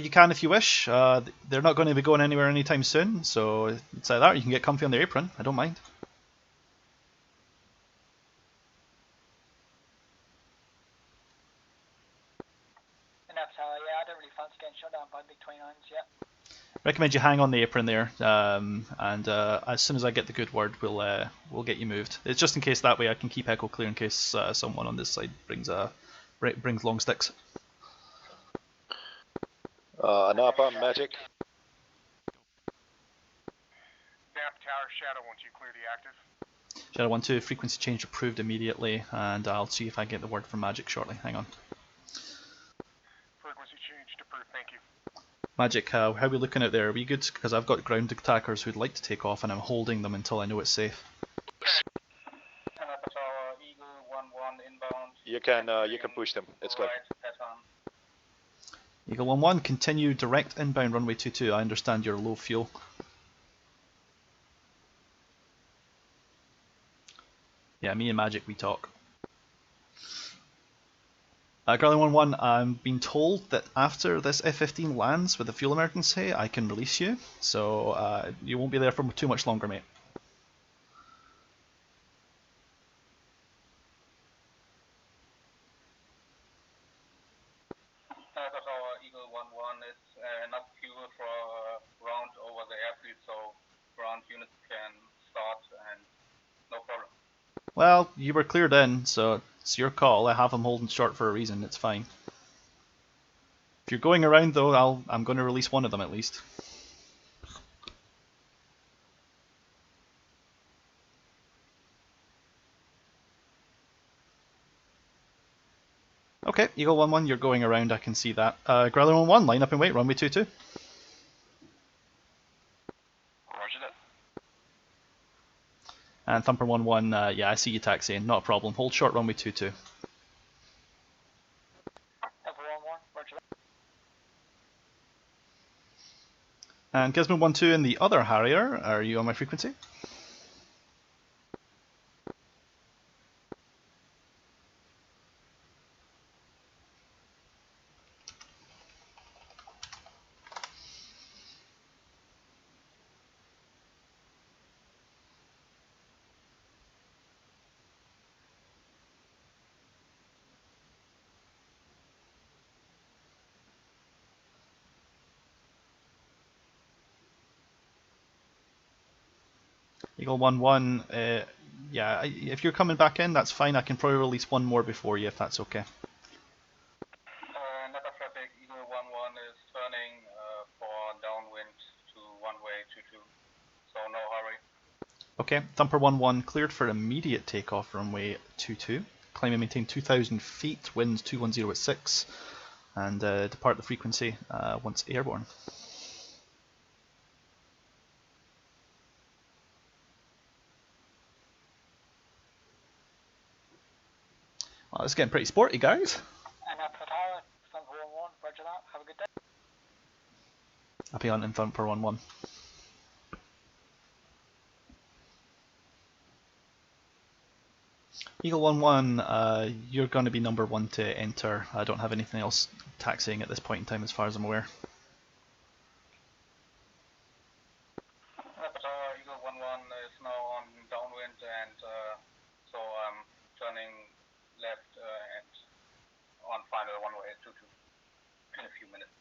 Speaker 2: You can if you wish. They're not going to be going anywhere anytime soon, so it's like that. You can get comfy on the apron. I don't mind.
Speaker 6: Anapa Tower, yeah, I don't really fancy getting shut down by big 29s yet.
Speaker 2: Recommend you hang on the apron there, and as soon as I get the good word, we'll get you moved. It's just in case that way I can keep Echo clear in case someone on this side brings long sticks.
Speaker 5: Anapa, Magic.
Speaker 7: Anapa Tower, Shadow 1-2, clear the active.
Speaker 2: Shadow 1-2, frequency change approved immediately, and I'll see if I get the word from Magic shortly. Hang on.
Speaker 7: Frequency change approved, thank you.
Speaker 2: Magic, how are we looking out there? Are we good? Because I've got ground attackers who'd like to take off, and I'm holding them until I know it's safe.
Speaker 4: Anapa Tower, Eagle 1-1 inbound.
Speaker 5: You can push them. It's good.
Speaker 4: Right, pattern.
Speaker 2: Eagle 1-1, continue direct inbound runway 22. I understand you're low fuel. Yeah, me and Magic, we talk. Garland 1-1, I'm being told that after this F-15 lands with a fuel emergency, I can release you. So you won't be there for too much longer, mate.
Speaker 4: Anapa Tower, Eagle 1-1 is enough fuel for a round over the airfield, so ground units can start and no problem.
Speaker 2: Well, you were cleared in, so it's your call. I have them holding short for a reason. It's fine. If you're going around, though, I'm going to release one of them at least. Okay, Eagle 1-1, you're going around. I can see that. Growler 1-1, line up and wait. Runway 22.
Speaker 4: Roger that.
Speaker 2: And Thumper 1-1, yeah, I see you taxiing. Not a problem. Hold short. Runway 22.
Speaker 6: Thumper 1-1, roger that.
Speaker 2: And Gizmo 1-2 in the other Harrier, are you on my frequency? Eagle 1-1, yeah, if you're coming back in, that's fine. I can probably release one more before you, if that's okay.
Speaker 4: Napa traffic, Eagle 1-1 is turning for downwind to one-way 22, so no hurry.
Speaker 2: Okay, Thumper 1-1 cleared for immediate takeoff runway 22. Climb and maintain 2,000 feet, winds 210 at 6, and depart the frequency once airborne. Well, it's getting pretty sporty, guys.
Speaker 6: Anapa Tower, Thumper 1-1, roger that. Have a good day.
Speaker 2: Happy hunting, Thumper 1-1. Eagle 1-1, you're going to be number 1 to enter. I don't have anything else taxiing at this point in time as far as I'm aware.
Speaker 4: Napa Tower, Eagle 1-1 is now on downwind, and so I'm turning left and on final one-way 22 in a few minutes.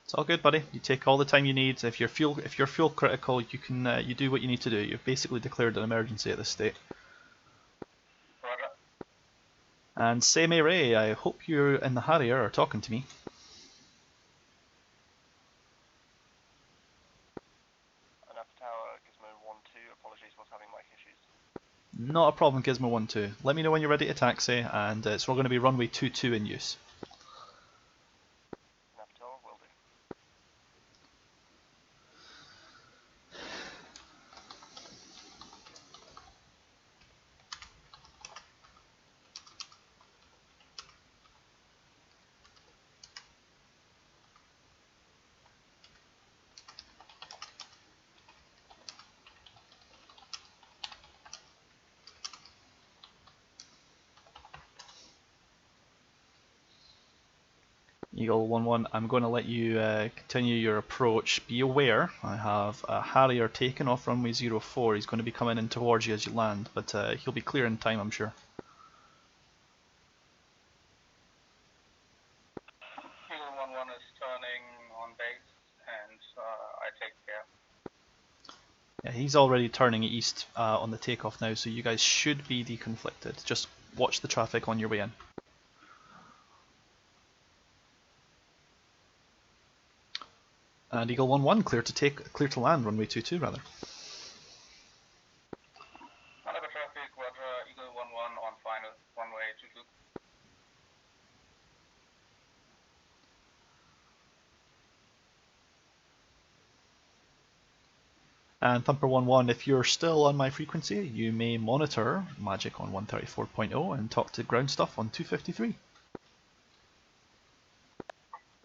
Speaker 2: It's all good, buddy. You take all the time you need. If you're fuel critical, you can you do what you need to do. You've basically declared an emergency at this state.
Speaker 4: Roger.
Speaker 2: And Seme Ray, I hope you in the Harrier are talking to me.
Speaker 7: Anapa Tower, Gizmo 1-2, apologies, was having mic issues.
Speaker 2: Not a problem, Gizmo 1-2. Let me know when you're ready to taxi, and it's all going to be runway 22 in use.
Speaker 7: Anapa Tower, will do.
Speaker 2: Eagle 1-1, I'm going to let you continue your approach. Be aware, I have a Harrier taken off runway 04. He's going to be coming in towards you as you land, but he'll be clear in time, I'm sure.
Speaker 4: Eagle 1-1 is turning on base, and I take care.
Speaker 2: Yeah, he's already turning east on the takeoff now, so you guys should be deconflicted. Just watch the traffic on your way in. And Eagle 1-1, clear to land, runway 22 rather. And Thumper11, if you're still on my frequency, you may monitor Magic on 134.0 and talk to ground stuff on 253.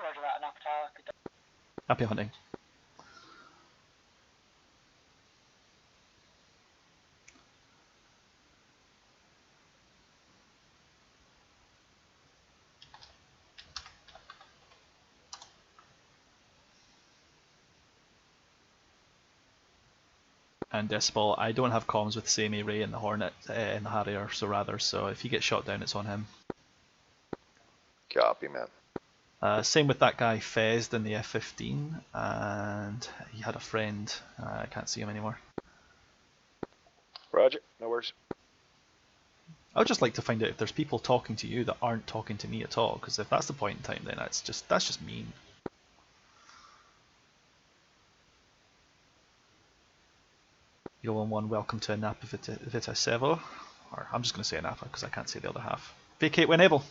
Speaker 6: Roger that, Anapa Tower. Good day.
Speaker 2: Happy hunting. And Decibel, I don't have comms with Sammy, Ray, and the Hornet, and the Harrier, so if he gets shot down, it's on him.
Speaker 5: Copy, man.
Speaker 2: Same with that guy Feist in the F-15, and he had a friend. I can't see him anymore.
Speaker 5: Roger, no worries.
Speaker 2: I would just like to find out if there's people talking to you that aren't talking to me at all, because if that's the point in time, then that's just mean. Eagle 1, welcome to Anapa Vita Sevo. Or I'm just going to say Anapa because I can't say the other half. Vacate when able.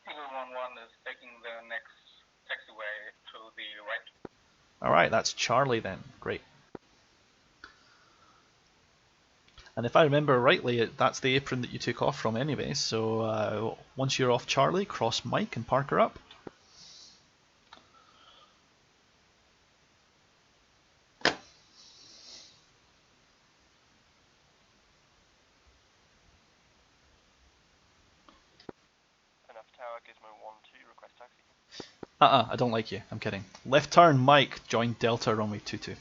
Speaker 4: Eagle 1-1 is taking the next taxiway to the right.
Speaker 2: Alright, that's Charlie then. Great. And if I remember rightly, that's the apron that you took off from anyway, so once you're off Charlie, cross Mike and park her up.
Speaker 7: Request taxi.
Speaker 2: I don't like you. I'm kidding. Left turn, Mike. Join Delta runway 22.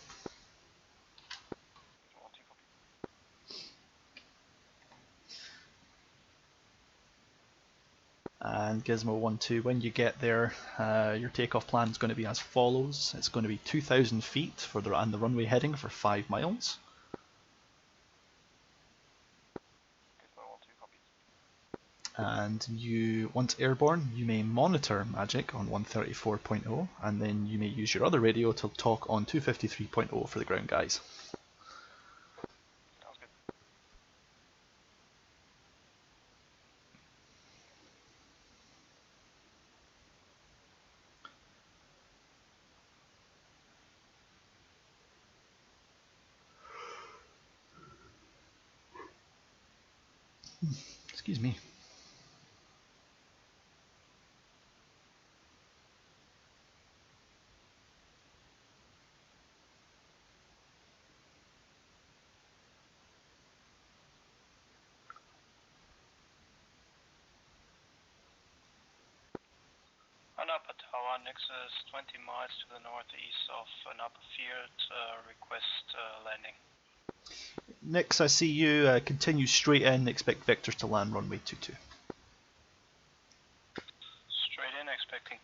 Speaker 2: And Gizmo 1-2, when you get there, your takeoff plan is going to be as follows. It's going to be 2,000 feet and the runway heading for 5 miles. And once airborne, you may monitor Magic on 134.0, and then you may use your other radio to talk on 253.0 for the ground guys.
Speaker 7: Sounds good.
Speaker 2: Excuse me.
Speaker 3: Anapa Tower, Nexus 20 miles to the northeast of Anapa Field, request landing.
Speaker 2: Nix, I see you. Continue straight in. Expect Victors to land runway 22.
Speaker 3: Straight in, expecting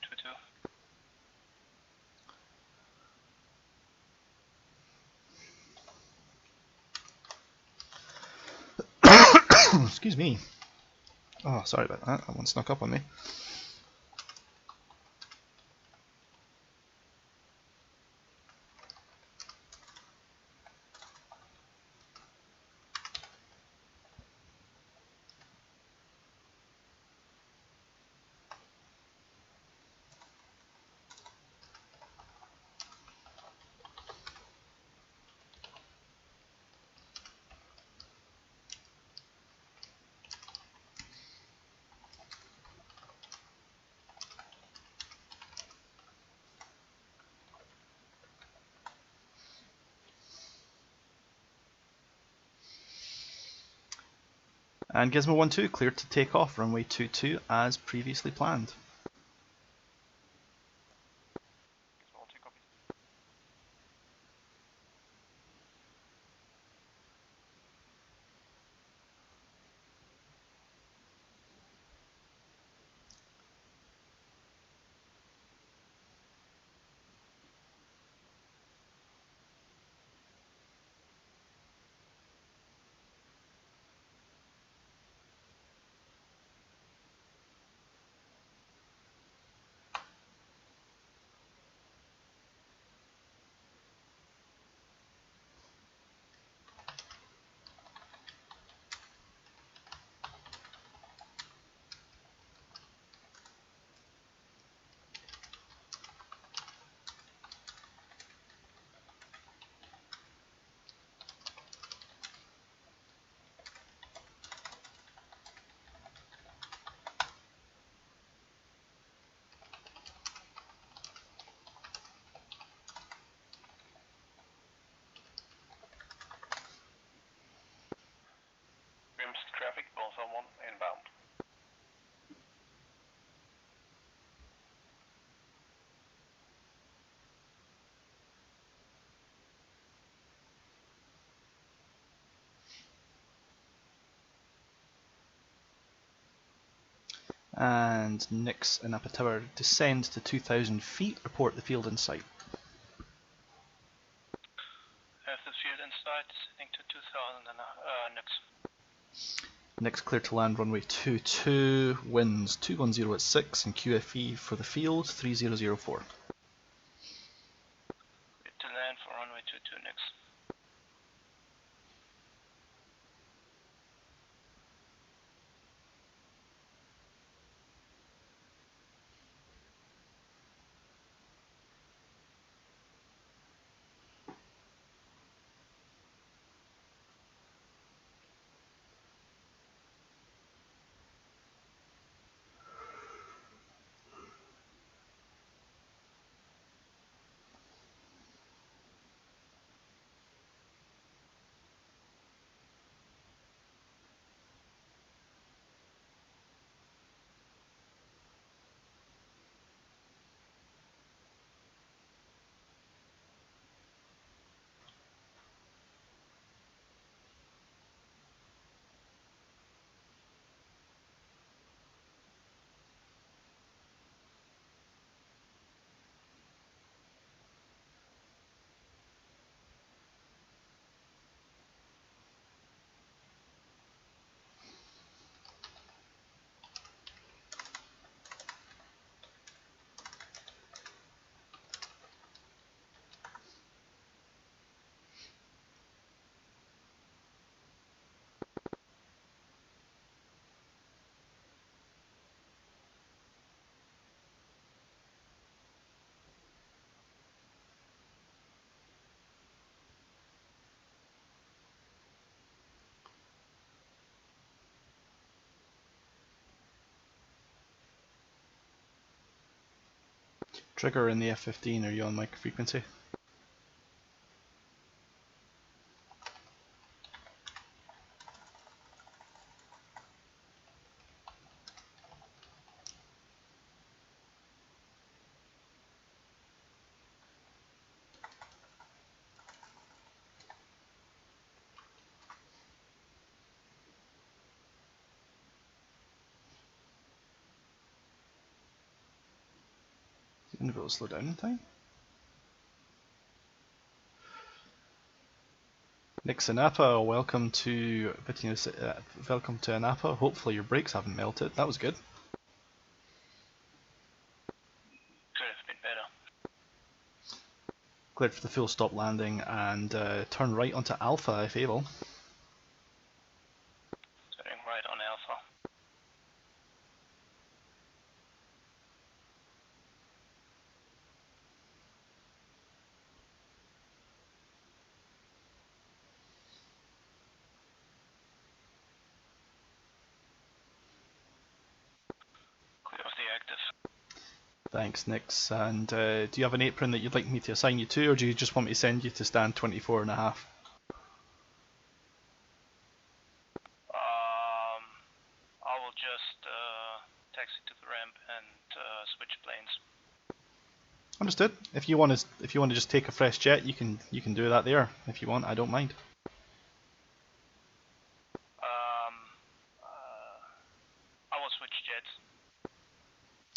Speaker 3: 22.
Speaker 2: Excuse me. Oh, sorry about that. That one snuck up on me. And Gizmo 1-2 cleared to take off runway 22 as previously planned.
Speaker 7: Gizmo 1-2 copies.
Speaker 2: And Nix and Anapa Tower descend to 2,000 feet. Report the field in sight.
Speaker 7: Have the field in sight, descending to 2000 and Nix.
Speaker 2: Nix clear to land runway 22, winds 210 at 6 and QFE for the field 3004.
Speaker 7: Clear to land for runway 22 Nix.
Speaker 2: Trigger in the F-15, are you on mic frequency? You're going to be able to slow down in time? Nix Anapa, welcome to welcome to Anapa. Hopefully your brakes haven't melted. That was good.
Speaker 7: Could have been better.
Speaker 2: Cleared for the full stop landing and turn right onto Alpha if able.
Speaker 7: Turning right on Alpha. Clear of the active.
Speaker 2: Thanks, Nix. And do you have an apron that you'd like me to assign you to, or do you just want me to send you to stand 24.5?
Speaker 7: I will just taxi to the ramp and switch planes.
Speaker 2: Understood. If you want to just take a fresh jet, you can do that there if you want. I don't mind.
Speaker 7: I will switch jets.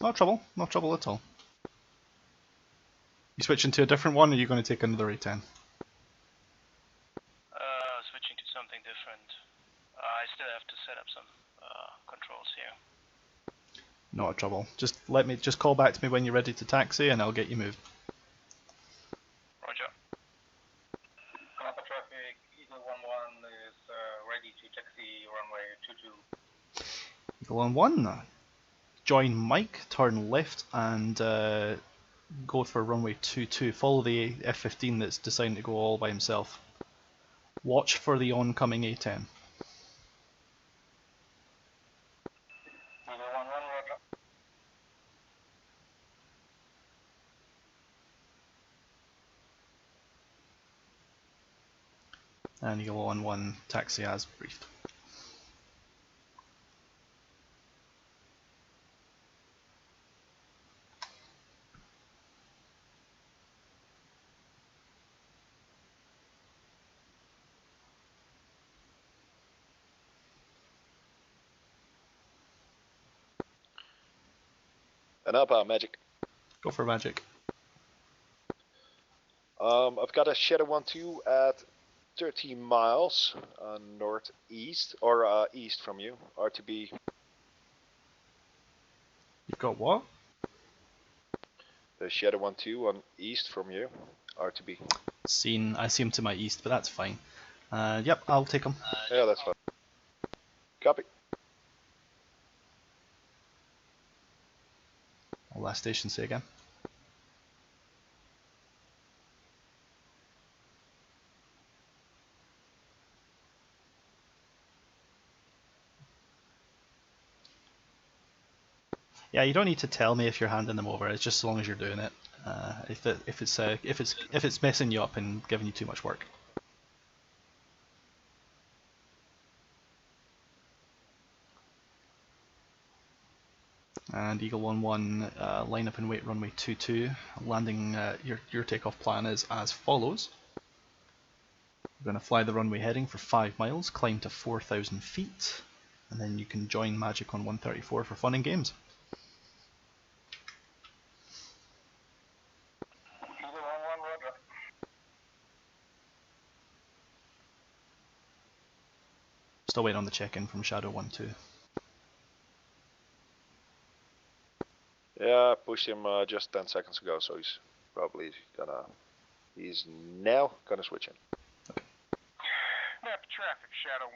Speaker 2: No trouble at all. You switching to a different one, or are you going to take another A10?
Speaker 7: Switching to something different. I still have to set up some controls here.
Speaker 2: Not a trouble. Just call back to me when you're ready to taxi, and I'll get you moved.
Speaker 7: Roger.
Speaker 4: Anapa traffic, Eagle 11 is ready to taxi runway 22.
Speaker 2: Eagle on 1. Join Mike, turn left, and go for runway 22. Follow the F-15 that's deciding to go all by himself. Watch for the oncoming A-10.
Speaker 4: Eagle 11, roger.
Speaker 2: And Eagle on 1, taxi as briefed.
Speaker 5: Anapa, magic.
Speaker 2: Go for magic.
Speaker 5: I've got a Shadow 1-2 at 30 miles northeast, or east from you, R2B.
Speaker 2: You've got what?
Speaker 5: The Shadow 1-2 on east from you, R2B.
Speaker 2: Seen. I see him to my east, but that's fine. Yep, I'll take him.
Speaker 5: Yeah, that's fine. Copy.
Speaker 2: Last station, say again. Yeah, you don't need to tell me if you're handing them over. It's just as long as you're doing it. If it's messing you up and giving you too much work. And Eagle 1-1, line up and wait runway 22. Landing, your takeoff plan is as follows. We're going to fly the runway heading for 5 miles, climb to 4,000 feet, and then you can join Magic on 134 for fun and games.
Speaker 4: Eagle 1-1, roger.
Speaker 2: Still waiting on the check-in from Shadow 1-2.
Speaker 5: Yeah, I pushed him just 10 seconds ago, so he's probably he's now gonna switch in.
Speaker 8: Map traffic, Shadow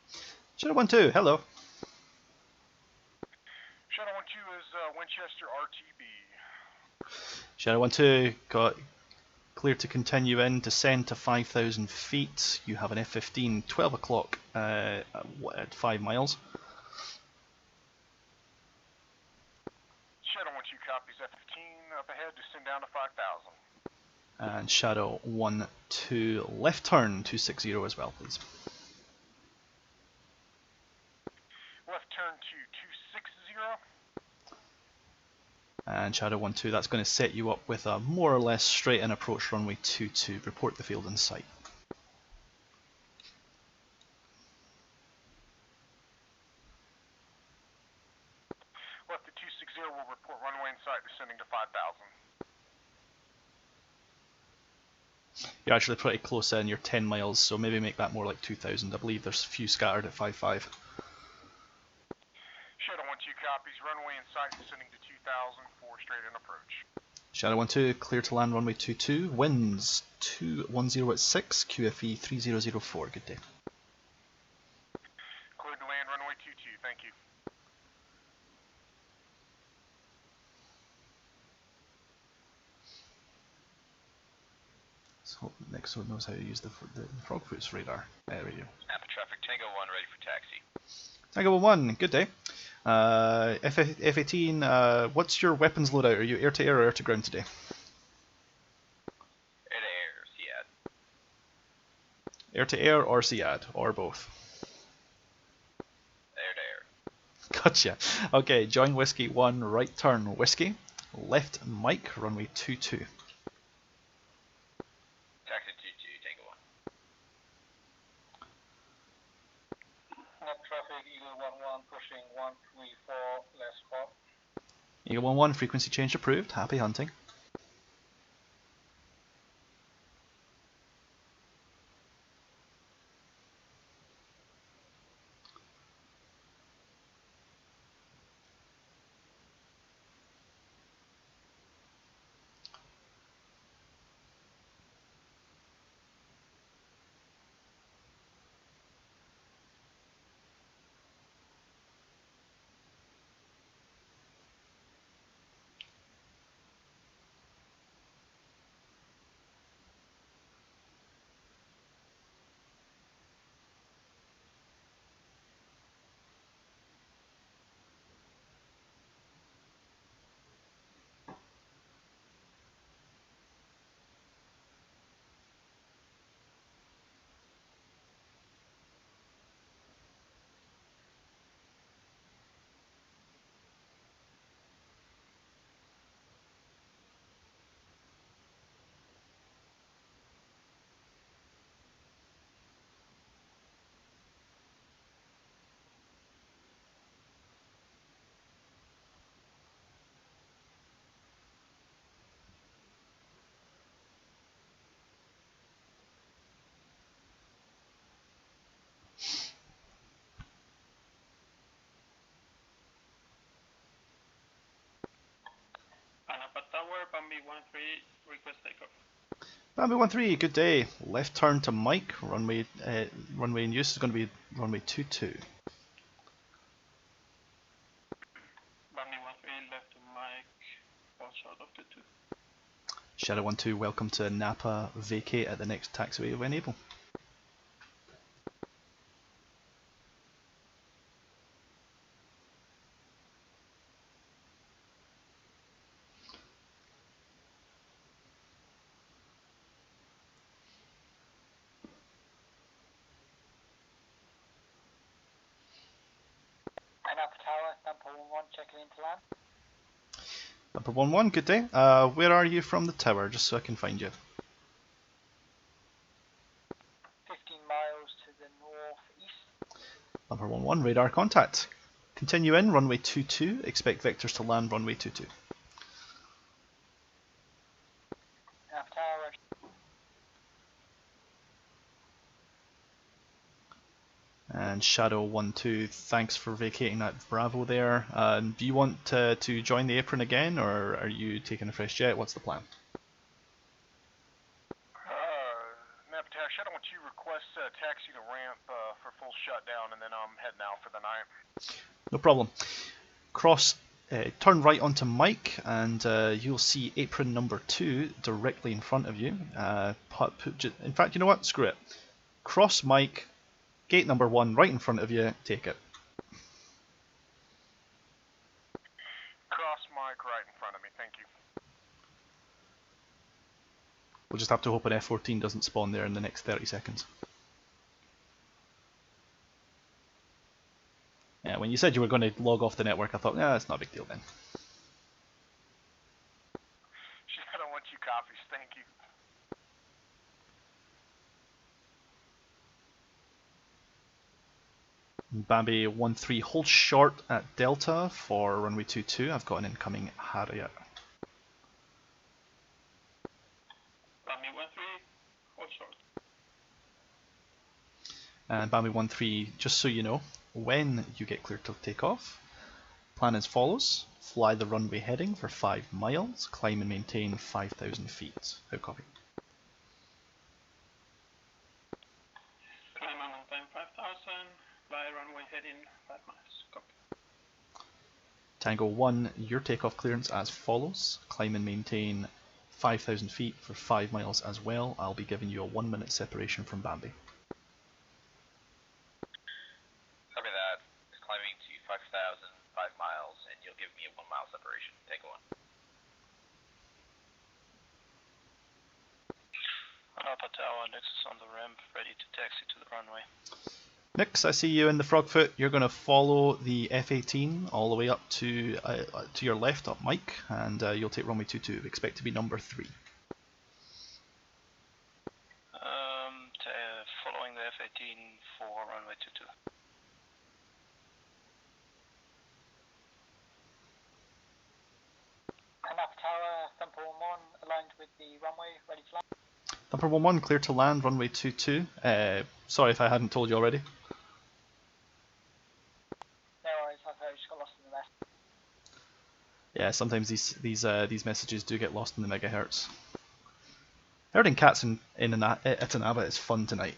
Speaker 8: 1-2.
Speaker 2: Shadow 1-2, hello.
Speaker 8: Shadow 1-2 is Winchester RTB.
Speaker 2: Shadow 1-2 got clear to continue in, descend to 5,000 feet. You have an F-15, 12 o'clock at 5 miles.
Speaker 8: Shadow 1-2 copies F-15 up ahead, descend down to 5,000.
Speaker 2: And Shadow 1-2 left turn 260 as well, please.
Speaker 8: Left turn to 260.
Speaker 2: And Shadow 1-2, that's going to set you up with a more or less straight in approach runway 22. Report the field in sight.
Speaker 8: Left to 260 will report runway in sight, descending to 5,000.
Speaker 2: You're actually pretty close in, you're 10 miles, so maybe make that more like 2,000. I believe there's a few scattered at 5.5.
Speaker 8: Shadow 1-2 copies runway in sight, descending to 2,000 for straight in approach.
Speaker 2: Shadow 1-2, clear to land runway 22, winds 210 at 6, QFE 3004, good day.
Speaker 8: Cleared to land runway 22, thank you.
Speaker 2: Let's hope the next one knows how to use the Frogfoot's radar radio.
Speaker 9: Napa traffic, Tango 1 ready for taxi.
Speaker 2: Tango 1, good day. F-18, what's your weapons loadout? Are you air-to-air or air-to-ground today?
Speaker 9: Air to air, SEAD.
Speaker 2: Air-to-air or SEAD, or both?
Speaker 9: Air to air.
Speaker 2: Gotcha. Okay, join Whiskey 1, right turn Whiskey, left Mike, runway 22.
Speaker 9: Taxi 22, Tango 1.
Speaker 4: Net traffic, Eagle 1-1, pushing 134, last call.
Speaker 2: Eagle 1-1, frequency change approved, happy hunting.
Speaker 3: Bambi 13, request takeoff.
Speaker 2: Bambi 13, good day. Left turn to Mike. Runway in use is going to be runway 22.
Speaker 3: Bambi 13, left to Mike, fall short of 22.
Speaker 2: Shadow 12, welcome to Anapa. Vacate at the next taxiway when able.
Speaker 6: Anapa Tower, Dumper 11, checking into land.
Speaker 2: Number 11, good day. Where are you from the tower, just so I can find you?
Speaker 6: 15 miles to the northeast.
Speaker 2: Number 11, radar contact. Continue in, runway 22. Expect vectors to land runway 22.
Speaker 6: Anapa Tower,
Speaker 2: And Shadow 12, thanks for vacating that Bravo there. Do you want to join the apron again, or are you taking a fresh jet? What's the plan?
Speaker 8: Anapa Tower, Shadow 12 requests taxi to ramp for full shutdown, and then I'm heading out for the night.
Speaker 2: No problem. Turn right onto Mike, and you'll see apron number 2 directly in front of you. In fact, you know what? Screw it. Cross Mike, gate number 1 right in front of you. Take it.
Speaker 8: Cross Mike right in front of me, thank you.
Speaker 2: We'll just have to hope an F-14 doesn't spawn there in the next 30 seconds. Yeah, when you said you were going to log off the network, I thought, yeah, that's not a big deal then.
Speaker 8: Shadow 12 copies, thank you.
Speaker 2: Bambi 13, hold short at Delta for runway 22. I've got an incoming Harriet.
Speaker 3: Bambi 13, hold short.
Speaker 2: And Bambi 13, just so you know, when you get cleared to take off, plan as follows. Fly the runway heading for 5 miles, climb and maintain 5,000 feet. How copy?
Speaker 3: Climb and maintain 5,000, fly runway heading 5 miles. Copy.
Speaker 2: Tango 1, your takeoff clearance as follows. Climb and maintain 5,000 feet for 5 miles as well. I'll be giving you a 1 minute separation from Bambi.
Speaker 9: Copy that. It's climbing to 5,000, 5 miles, and you'll give me a 1 mile separation. Take one.
Speaker 7: Anapa Tower, Nexus on the ramp, ready to taxi to the runway.
Speaker 2: Nix, I see you in the Frogfoot. You're going to follow the F-18 all the way up to your left, up Mike, and you'll take runway 22. Expect to be number 3.
Speaker 7: Following the F-18 for runway 22.
Speaker 6: Anapa Tower, Dumper 11, aligned with the runway, ready to land.
Speaker 2: Number 11, clear to land, runway 22. Sorry if I hadn't told you already.
Speaker 6: No worries, I just got lost in the mess.
Speaker 2: Yeah, sometimes these messages do get lost in the megahertz. Herding cats at Anapa is fun tonight.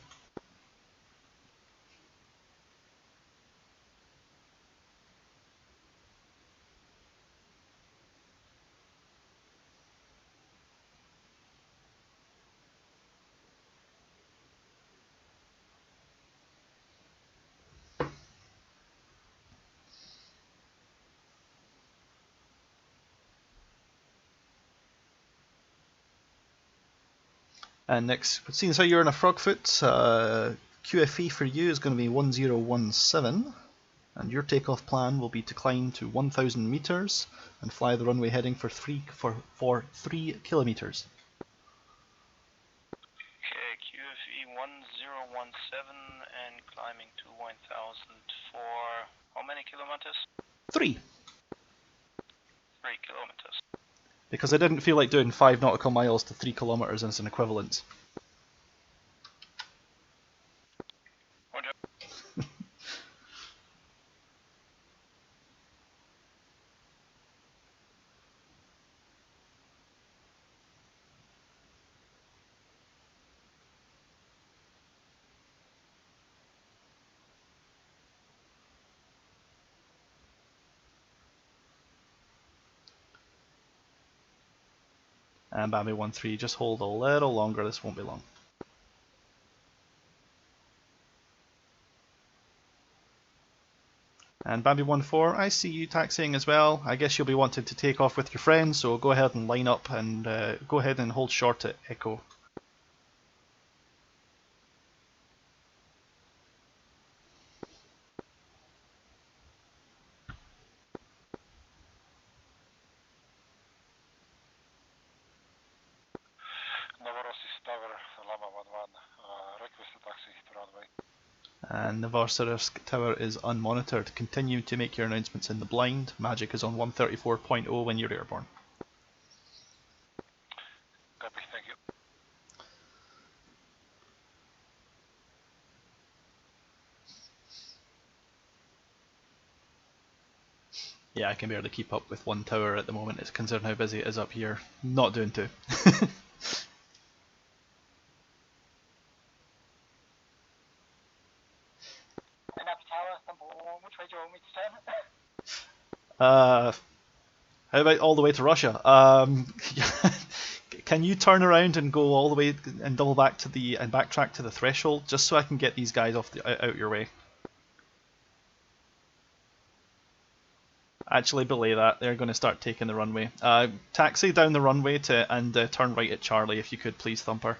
Speaker 2: And next, seeing as how you're in a Frogfoot, QFE for you is going to be 1017, and your takeoff plan will be to climb to 1,000 meters and fly the runway heading for 3 kilometers.
Speaker 7: Okay, QFE 1017 and climbing to 1,000 for how many kilometers?
Speaker 2: 3.
Speaker 7: 3 kilometers.
Speaker 2: Because I didn't feel like doing 5 nautical miles to 3 kilometers as an equivalent.
Speaker 7: Roger.
Speaker 2: And Bambi 1-3, just hold a little longer, this won't be long. And Bambi 1-4, I see you taxiing as well. I guess you'll be wanting to take off with your friends, so go ahead and line up and go ahead and hold short at Echo. And Novosibirsk Tower is unmonitored. Continue to make your announcements in the blind. Magic is on 134.0 when you're airborne.
Speaker 8: Copy, thank you.
Speaker 2: Yeah, I can barely keep up with one tower at the moment. It's considering how busy it is up here. Not doing two.
Speaker 6: Anapa Tower, number 1, which way do you want me to turn?
Speaker 2: How about all the way to Russia? Can you turn around and go all the way and double back to the and backtrack to the threshold, just so I can get these guys off out your way? Actually, belay that. They're going to start taking the runway. Taxi down the runway and turn right at Charlie, if you could, please, Thumper.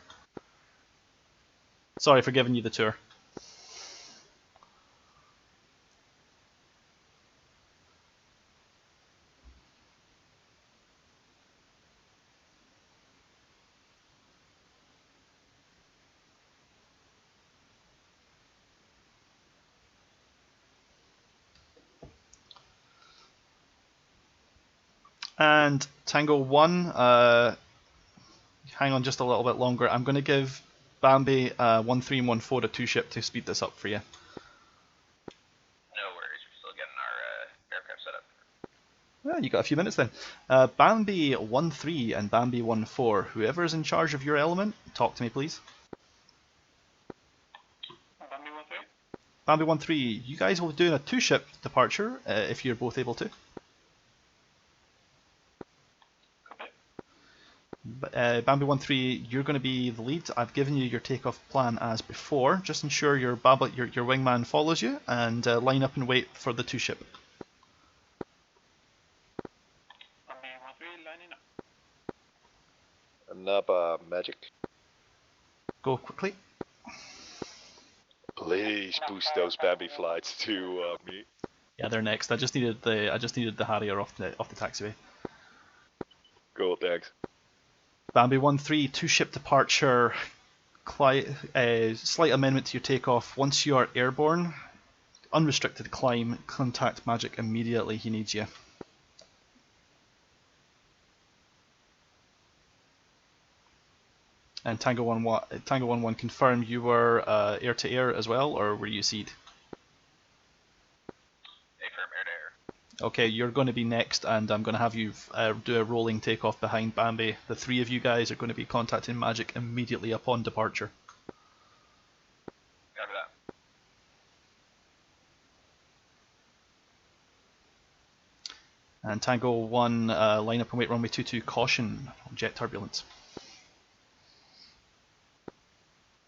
Speaker 2: Sorry for giving you the tour. And Tango 1, hang on just a little bit longer. I'm going to give Bambi 1-3 and 1-4 a 2-ship to speed this up for you.
Speaker 9: No worries, we're still getting our aircraft set up.
Speaker 2: Well, you got a few minutes then. Bambi 1-3 and Bambi 1-4, whoever is in charge of your element, talk to me please.
Speaker 3: Bambi 1-3.
Speaker 2: Bambi 1-3, you guys will be doing a 2-ship departure if you're both able to. Bambi 1-3, you're going to be the lead. I've given you your takeoff plan as before. Just ensure your wingman follows you and line up and wait for the 2-ship.
Speaker 3: Bambi 1-3, lining up.
Speaker 5: Anapa, Magic.
Speaker 2: Go quickly.
Speaker 5: Please push those Bambi flights to me.
Speaker 2: Yeah, they're next. I just needed the Harrier off the taxiway.
Speaker 5: Cool, thanks.
Speaker 2: Bambi 1-3, 2-ship departure. Slight amendment to your takeoff. Once you are airborne, unrestricted climb. Contact Magic immediately. He needs you. And Tango 1-1, confirm you were air to air as well, or were you seed?
Speaker 9: Affirm, air to air.
Speaker 2: Okay, you're going to be next, and I'm going to have you do a rolling takeoff behind Bambi. The 3 of you guys are going to be contacting Magic immediately upon departure.
Speaker 9: Copy that.
Speaker 2: And Tango 1, line up and wait runway 22, caution, jet turbulence.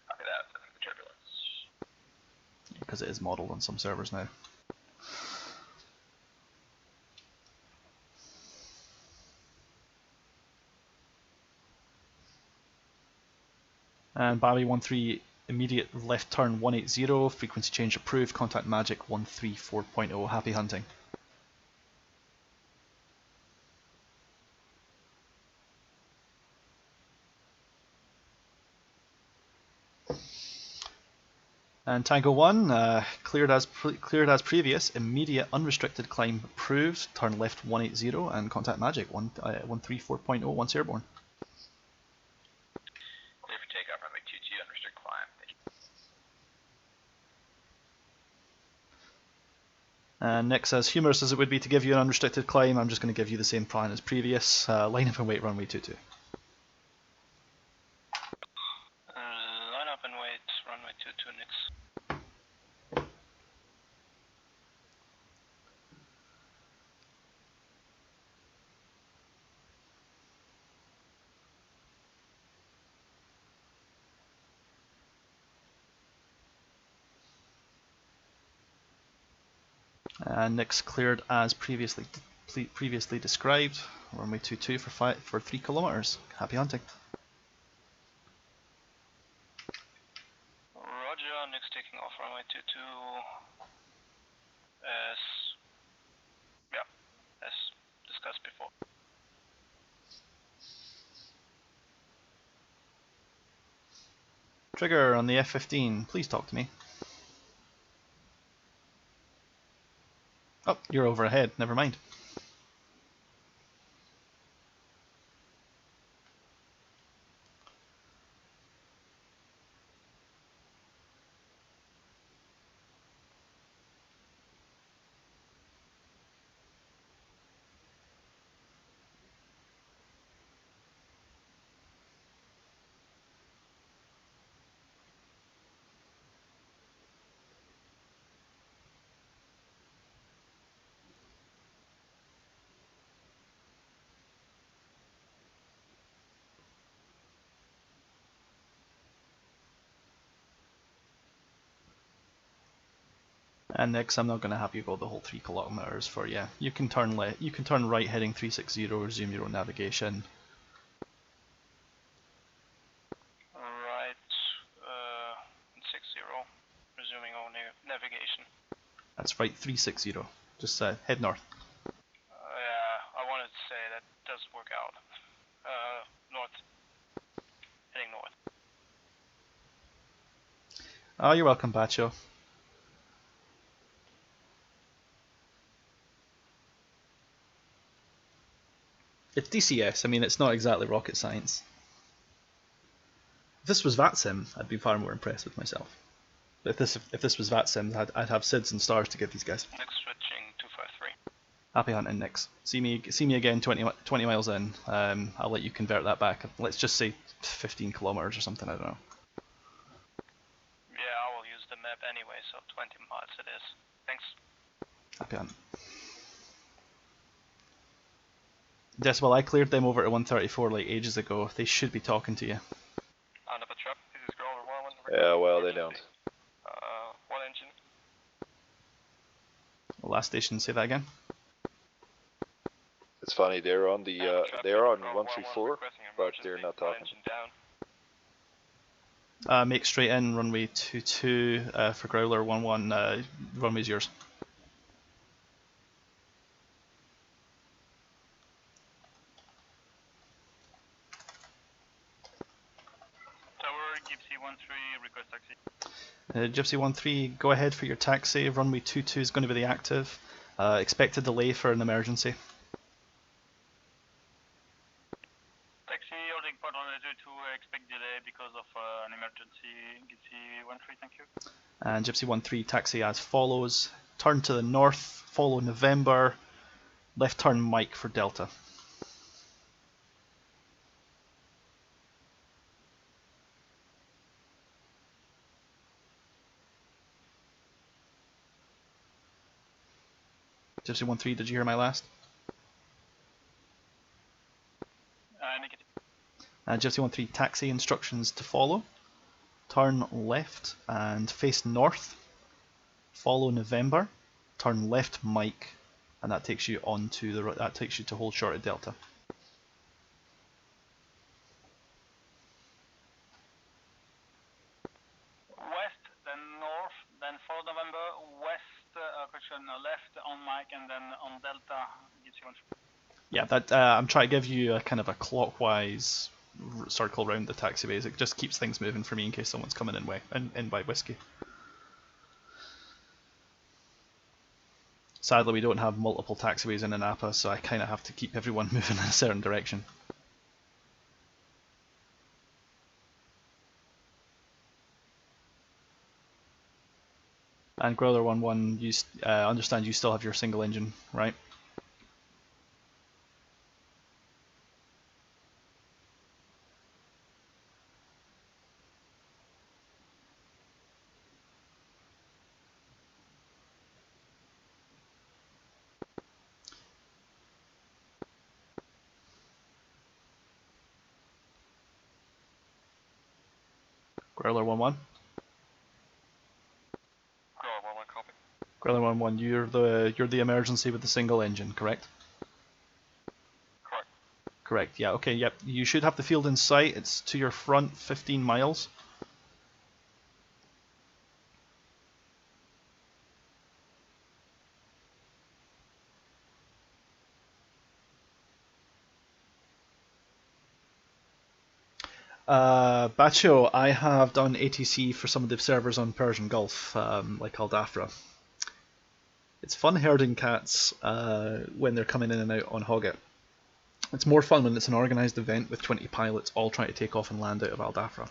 Speaker 9: Copy that, the turbulence.
Speaker 2: Because it is modelled on some servers now. And Bambi 1-3, immediate left turn 180, frequency change approved, contact Magic 134.0, happy hunting. And Tango 1, cleared as previous, immediate unrestricted climb approved, turn left 180 and contact Magic 134.0 once airborne.
Speaker 9: Clear for takeoff, runway 22, unrestricted climb. Thank you.
Speaker 2: And next, as humorous as it would be to give you an unrestricted climb, I'm just going to give you the same plan as previous, line up and wait runway 22.
Speaker 7: Line up and wait, runway 22 next.
Speaker 2: Nick's cleared as previously described. Runway 22 for 3 kilometers. Happy hunting.
Speaker 7: Roger, Nick's taking off runway 22 as discussed before.
Speaker 2: Trigger on the F-15, please talk to me. Oh, you're overhead, never mind. And next, I'm not going to have you go the whole 3 kilometers for you. You can turn right heading 360, resume your own navigation.
Speaker 7: Right, 60, resuming own navigation.
Speaker 2: That's right, 360. Just head north.
Speaker 7: Yeah, I wanted to say that does work out. North, heading north.
Speaker 2: Oh, you're welcome, Bacho. It's DCS, I mean, it's not exactly rocket science. If this was VATSIM, I'd be far more impressed with myself. But if this was VATSIM, I'd have SIDS and stars to give these guys.
Speaker 7: Next switching 253.
Speaker 2: Happy hunting, Nix. See me again 20 miles in. I'll let you convert that back. Let's just say 15 kilometers or something, I don't know.
Speaker 7: Yeah, I will use the map anyway, so 20 miles it is. Thanks.
Speaker 2: Happy hunting. Decibel, I cleared them over to 134 like ages ago. They should be talking to you.
Speaker 7: Anapa truck, this is Grover 1.
Speaker 5: Yeah, well, they don't.
Speaker 7: One engine.
Speaker 2: Last station, say that again.
Speaker 5: It's funny, they're on 134, but they're not talking.
Speaker 2: Make straight in, runway 22 for Growler 11, runway's yours.
Speaker 3: Tower, Gypsy 13, request taxi.
Speaker 2: Gypsy 13, go ahead for your taxi. Runway 22 is going to be the active. Expect a delay for an emergency.
Speaker 3: Taxi, holding point on 22, expect delay because of an emergency. Gypsy 13, thank you.
Speaker 2: And Gypsy 13, taxi as follows. Turn to the north, follow November, left turn Mike for Delta. Gypsy 13, did you hear my last?
Speaker 3: Negative.
Speaker 2: Gypsy 13, taxi instructions to follow. Turn left and face north. Follow November. Turn left Mike, and that takes you to hold short at Delta.
Speaker 3: West, then north, then follow November, west, left on Mike, and then on Delta, Gypsy 13.
Speaker 2: Yeah, that I'm trying to give you a kind of a clockwise circle around the taxiways. It just keeps things moving for me in case someone's coming in by whiskey. Sadly, we don't have multiple taxiways in Anapa, so I kind of have to keep everyone moving in a certain direction. And Growler 11, you understand you still have your single engine, right? Growler 11.
Speaker 7: Grower 11, copy.
Speaker 2: Gorilla 1-1, you're the emergency with the single engine, correct?
Speaker 3: Correct.
Speaker 2: Correct. Yeah. Okay. Yep. You should have the field in sight. It's to your front, 15 miles. Bacho, I have done ATC for some of the servers on Persian Gulf, like Aldafra. It's fun herding cats when they're coming in and out on Hoggit. It's more fun when it's an organised event with 20 pilots all trying to take off and land out of Aldafra.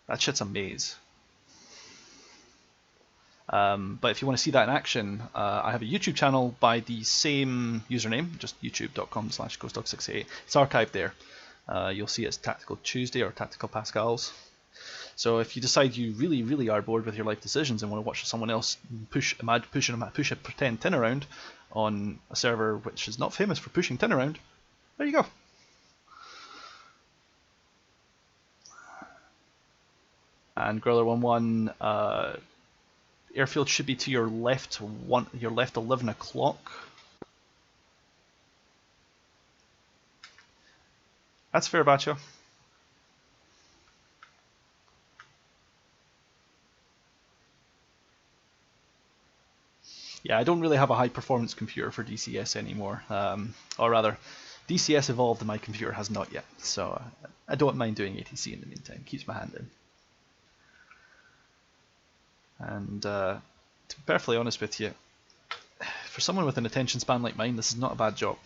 Speaker 2: That shit's a maze. But if you want to see that in action, I have a YouTube channel by the same username, just youtube.com/ghostdog688. It's archived there. You'll see it's Tactical Tuesday or Tactical Pascals. So if you decide you really, really are bored with your life decisions and want to watch someone else push a pretend tin around on a server which is not famous for pushing tin around, there you go. And Growler 1-1, airfield should be to your left, your left 11 o'clock. That's fair, Bacho. Yeah, I don't really have a high performance computer for DCS anymore. Or rather, DCS evolved and my computer has not yet. So I don't mind doing ATC in the meantime. Keeps my hand in. And to be perfectly honest with you, for someone with an attention span like mine, this is not a bad job.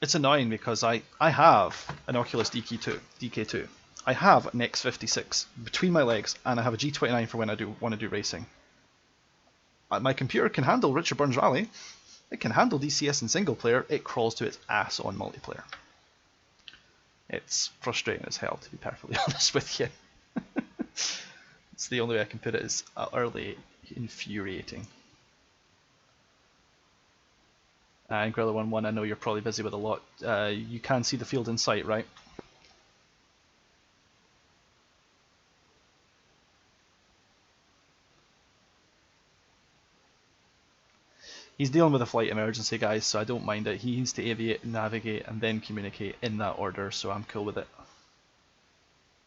Speaker 2: It's annoying because I have an Oculus DK2. I have an X56 between my legs, and I have a G29 for when I want to do racing. My computer can handle Richard Burns Rally. It can handle DCS in single player. It crawls to its ass on multiplayer. It's frustrating as hell, to be perfectly honest with you. It's the only way I can put it. It's utterly infuriating. And Gorilla 1-1, I know you're probably busy with a lot. You can see the field in sight, right? He's dealing with a flight emergency, guys, so I don't mind it. He needs to aviate, navigate, and then communicate in that order, so I'm cool with it.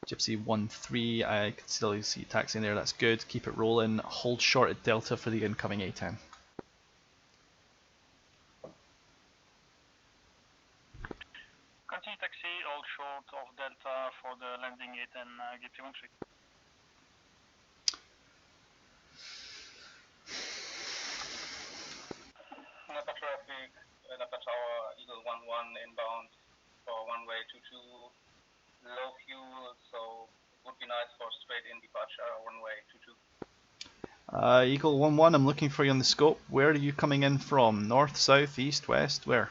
Speaker 2: Gypsy 1-3, I can still see taxi in there, that's good. Keep it rolling. Hold short at Delta for the incoming A10.
Speaker 3: Continue taxi, all short of Delta for the landing 8 and Gypsy 1-3.
Speaker 4: Napa traffic, Napa Tower, Eagle 1-1 inbound for one-way 22, low fuel, so it would be nice for straight-in departure, one-way 22.
Speaker 2: Eagle 1-1, I'm looking for you on the scope. Where are you coming in from? North, south, east, west? Where?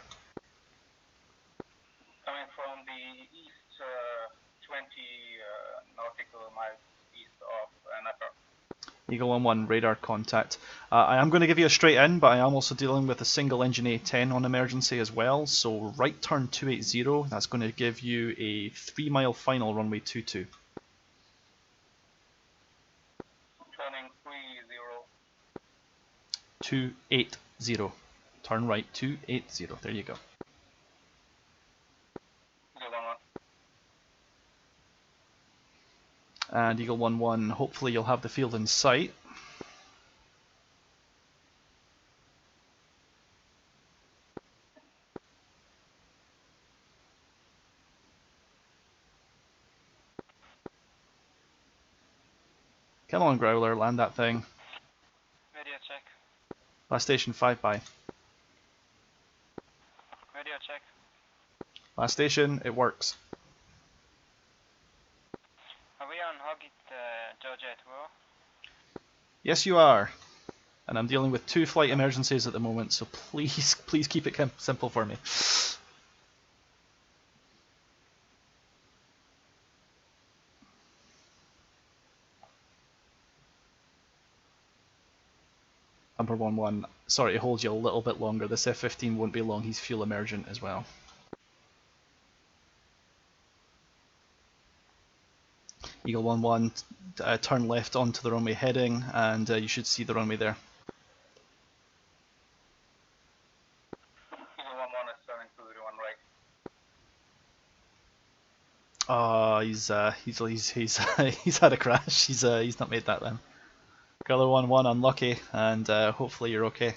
Speaker 4: Coming from the east, 20 nautical miles east of Anapa.
Speaker 2: Eagle 1-1, radar contact. I am going to give you a straight in, but I am also dealing with a single engine A10 on emergency as well. So right turn 280, that's going to give you a 3-mile final runway 22.
Speaker 4: Turning
Speaker 2: 280. Turn right 280. There you go.
Speaker 4: Eagle 1-1.
Speaker 2: And Eagle 1-1, hopefully you'll have the field in sight. Come on, Growler, land that thing.
Speaker 7: Radio check.
Speaker 2: Last station 5 by.
Speaker 7: Radio check.
Speaker 2: Last station, it works.
Speaker 7: Are we on Hoggit Georgia at war?
Speaker 2: Yes, you are. And I'm dealing with 2 flight emergencies at the moment, so please keep it simple for me. Number 1-1, sorry to hold you a little bit longer. This F-15 won't be long. He's fuel emergent as well. Eagle 1-1, turn left onto the runway heading, and you should see the runway there.
Speaker 4: Eagle 1-1 is turning to the one right.
Speaker 2: Oh, he's had a crash. He's not made that then. Griller 1-1, unlucky, and hopefully you're okay.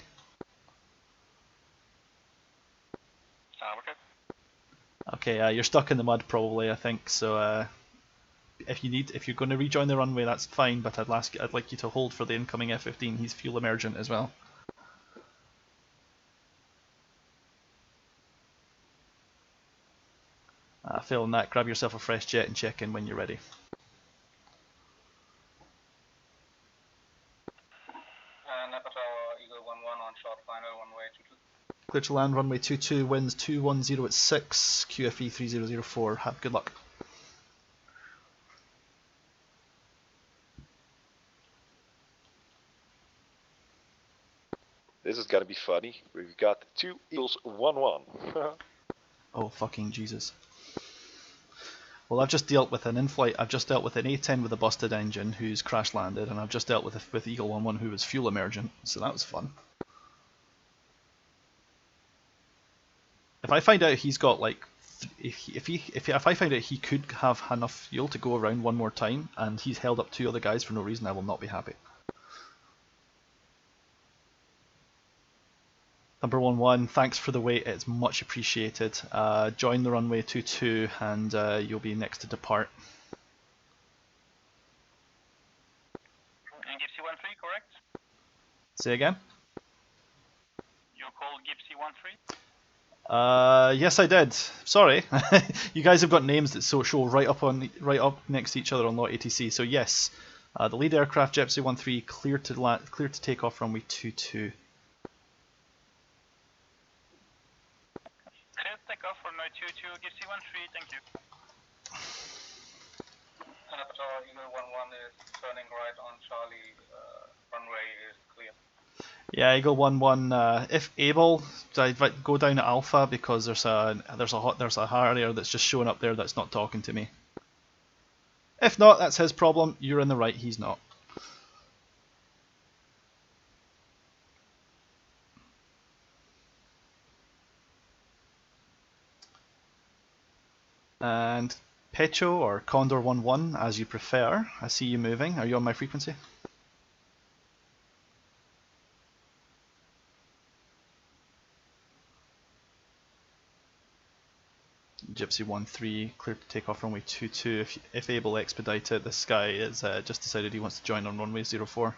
Speaker 7: Okay.
Speaker 2: Okay, you're stuck in the mud probably, I think. So if you're going to rejoin the runway, that's fine. But I'd like you to hold for the incoming F-15. He's fuel emergent as well. Failing that, grab yourself a fresh jet and check in when you're ready.
Speaker 4: Anapa Tower, Eagle 1-1 on short final, runway 22.
Speaker 2: Clear to land, runway 22, winds 210 at 6, QFE 3004. Have good luck.
Speaker 5: This is gonna be funny. We've got 2 Eagles 1-1.
Speaker 2: Oh fucking Jesus. Well, I've just dealt with an in-flight. I've just dealt with an A-10 with a busted engine who's crash landed, and I've just dealt with Eagle 1-1 who was fuel emergent. So that was fun. If I find out he's got like, if I find out he could have enough fuel to go around one more time, and he's held up 2 other guys for no reason, I will not be happy. Number 1-1, thanks for the wait, it's much appreciated. Join the runway 22 and you'll be next to depart.
Speaker 3: And Gipsy 1-3, correct?
Speaker 2: Say again?
Speaker 3: You called Gipsy 1-3?
Speaker 2: Yes I did. Sorry. You guys have got names that show right up next to each other on Lot ATC. So yes, the lead aircraft Gipsy 1-3 clear to take off runway 22.
Speaker 3: Clear to take off runway 22, Gipsy 1-3, thank you.
Speaker 4: Anapa Tower, Eagle 1-1 is turning right on Charlie, runway is clear.
Speaker 2: Yeah, Eagle 1-1. If able, go down to Alpha because there's a Harrier that's just showing up there that's not talking to me. If not, that's his problem. You're in the right. He's not. And Pecho or Condor 1-1, as you prefer. I see you moving. Are you on my frequency? Gypsy 1-3, clear to take off runway 22. If able, expedite it. This guy is just decided he wants to join on runway 04.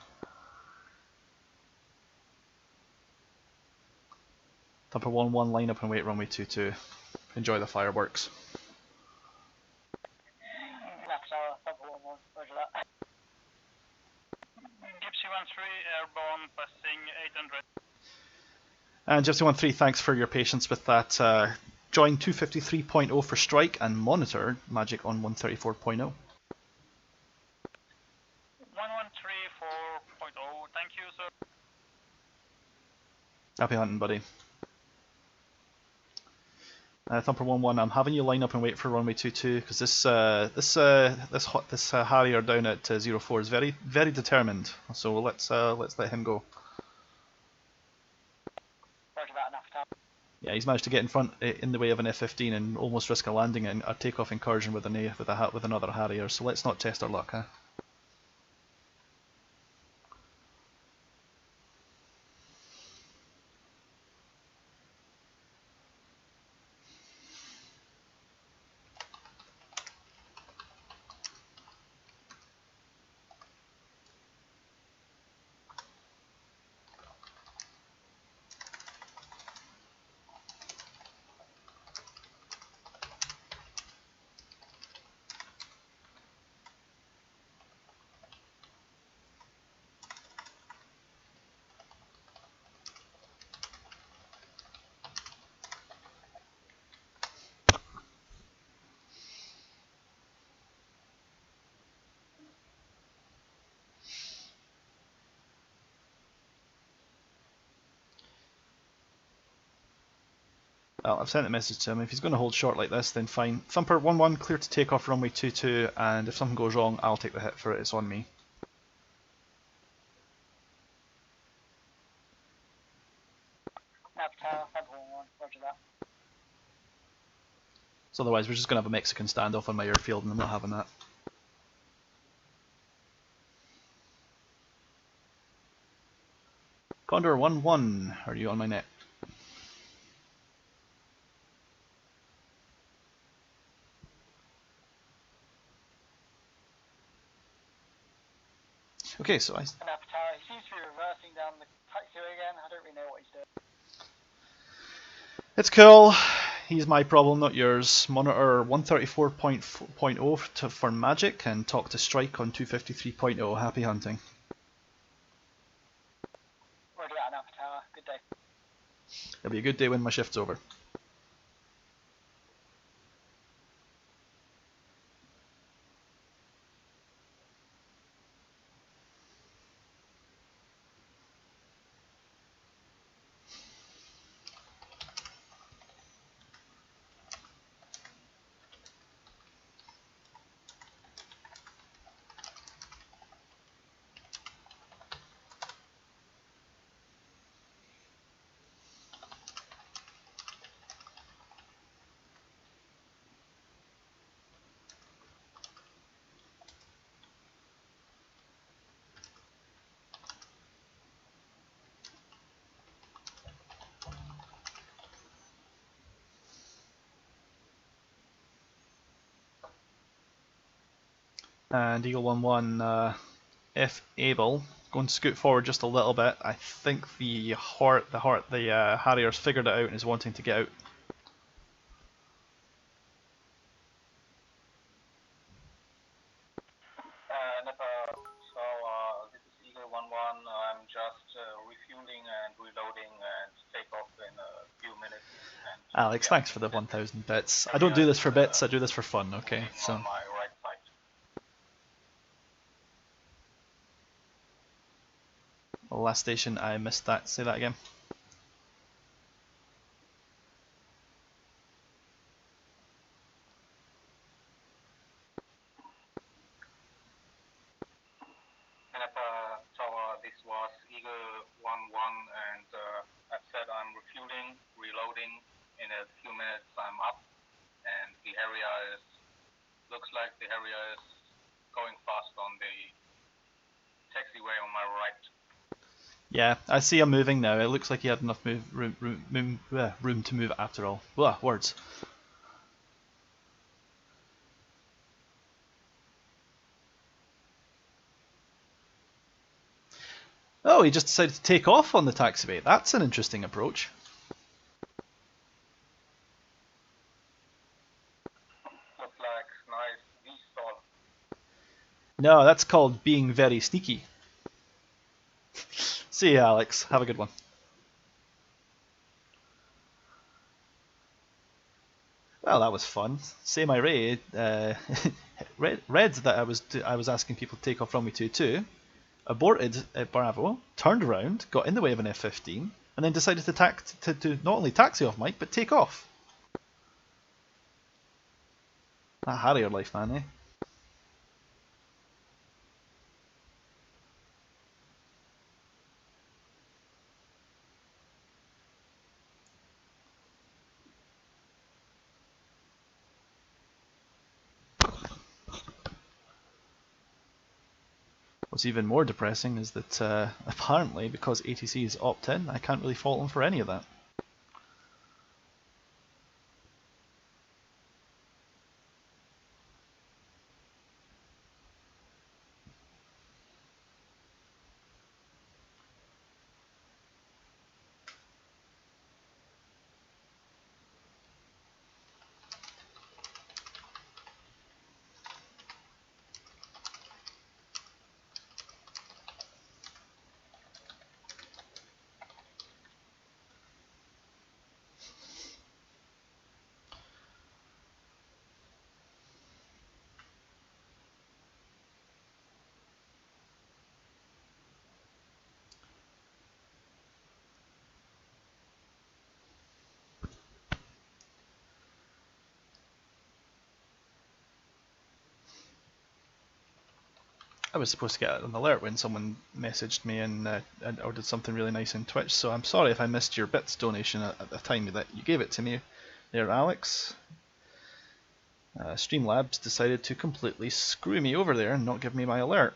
Speaker 2: Thumper 1-1, line up and wait runway 22. Enjoy the fireworks.
Speaker 6: Anapa Tower, Thumper 1-1, roger that.
Speaker 3: Gipsy 1-3, airborne, passing 800.
Speaker 2: And Gypsy 1-3, thanks for your patience with that. Join 253.0 for strike and monitor Magic on 134.0.
Speaker 3: 113, 4.0, thank you, sir.
Speaker 2: Happy hunting, buddy. Thumper 1-1, I'm having you line up and wait for runway 22 because this Harrier down at 04 is very determined. So let's let him go.
Speaker 6: Roger that, Anapa Tower.
Speaker 2: Yeah, he's managed to get in the way of an F-15 and almost risk a landing and a takeoff incursion with another Harrier. So let's not test our luck, huh? Well, I've sent a message to him. If he's going to hold short like this, then fine. Thumper 1-1, clear to take off runway 22, and if something goes wrong, I'll take the hit for it. It's on me.
Speaker 6: Nav Tower, Thumper 1-1, roger that.
Speaker 2: So otherwise, we're just going to have a Mexican standoff on my airfield, and I'm not having that. Condor 1-1, are you on my net? Okay, so I...
Speaker 6: Anapa Tower, he seems to be reversing down the taxiway again. I don't really know what he's doing.
Speaker 2: It's cool. He's my problem, not yours. Monitor 134.0 for Magic and talk to Strike on 253.0. Happy hunting.
Speaker 6: Roger that, Anapa Tower. Good day.
Speaker 2: It'll be a good day when my shift's over. And Eagle 1-1, if able, going to scoot forward just a little bit. I think the Harrier's figured it out and is wanting to get out.
Speaker 4: Anapa, so this is Eagle 1-1. I'm just refueling and reloading and take off in a few minutes. And,
Speaker 2: Alex, thanks for the 1,000 bits. I don't do this for bits, I do this for fun, okay? So.
Speaker 4: On my right side.
Speaker 2: Last station, I missed that. Say that again.
Speaker 4: Anapa Tower, this was Eagle 1-1, and I've said I'm refueling, reloading. In a few minutes, I'm up, and the area is, looks like the area is going fast on the taxiway on my right.
Speaker 2: Yeah, I see him moving now. It looks like he had enough room to move after all. Blah, words. Oh, he just decided to take off on the taxiway. That's an interesting approach.
Speaker 4: Looks like nice V-stall.
Speaker 2: No, that's called being very sneaky. See you, Alex. Have a good one. Well, that was fun. Say my Ray, read that I was asking people to take off runway 22, aborted at Bravo, turned around, got in the way of an F-15, and then decided to not only taxi off Mike, but take off. That Harrier life, man, eh? What's even more depressing is that apparently, because ATC is opt-in, I can't really fault them for any of that. I was supposed to get an alert when someone messaged me and or did something really nice on Twitch, so I'm sorry if I missed your bits donation at the time that you gave it to me there, Alex. Streamlabs decided to completely screw me over there and not give me my alert.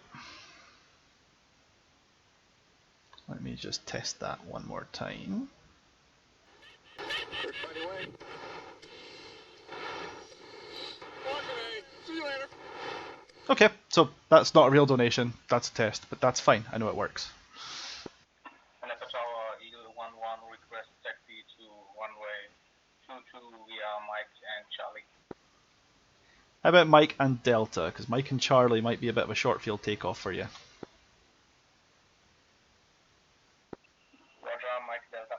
Speaker 2: Let me just test that one more time. Okay, so that's not a real donation, that's a test, but that's fine, I know it works.
Speaker 4: Anapa Tower, Eagle 1-1, request taxi to runway 22 via Mike and Charlie.
Speaker 2: How about Mike and Delta, because Mike and Charlie might be a bit of a short field takeoff for you.
Speaker 4: Roger, Mike Delta.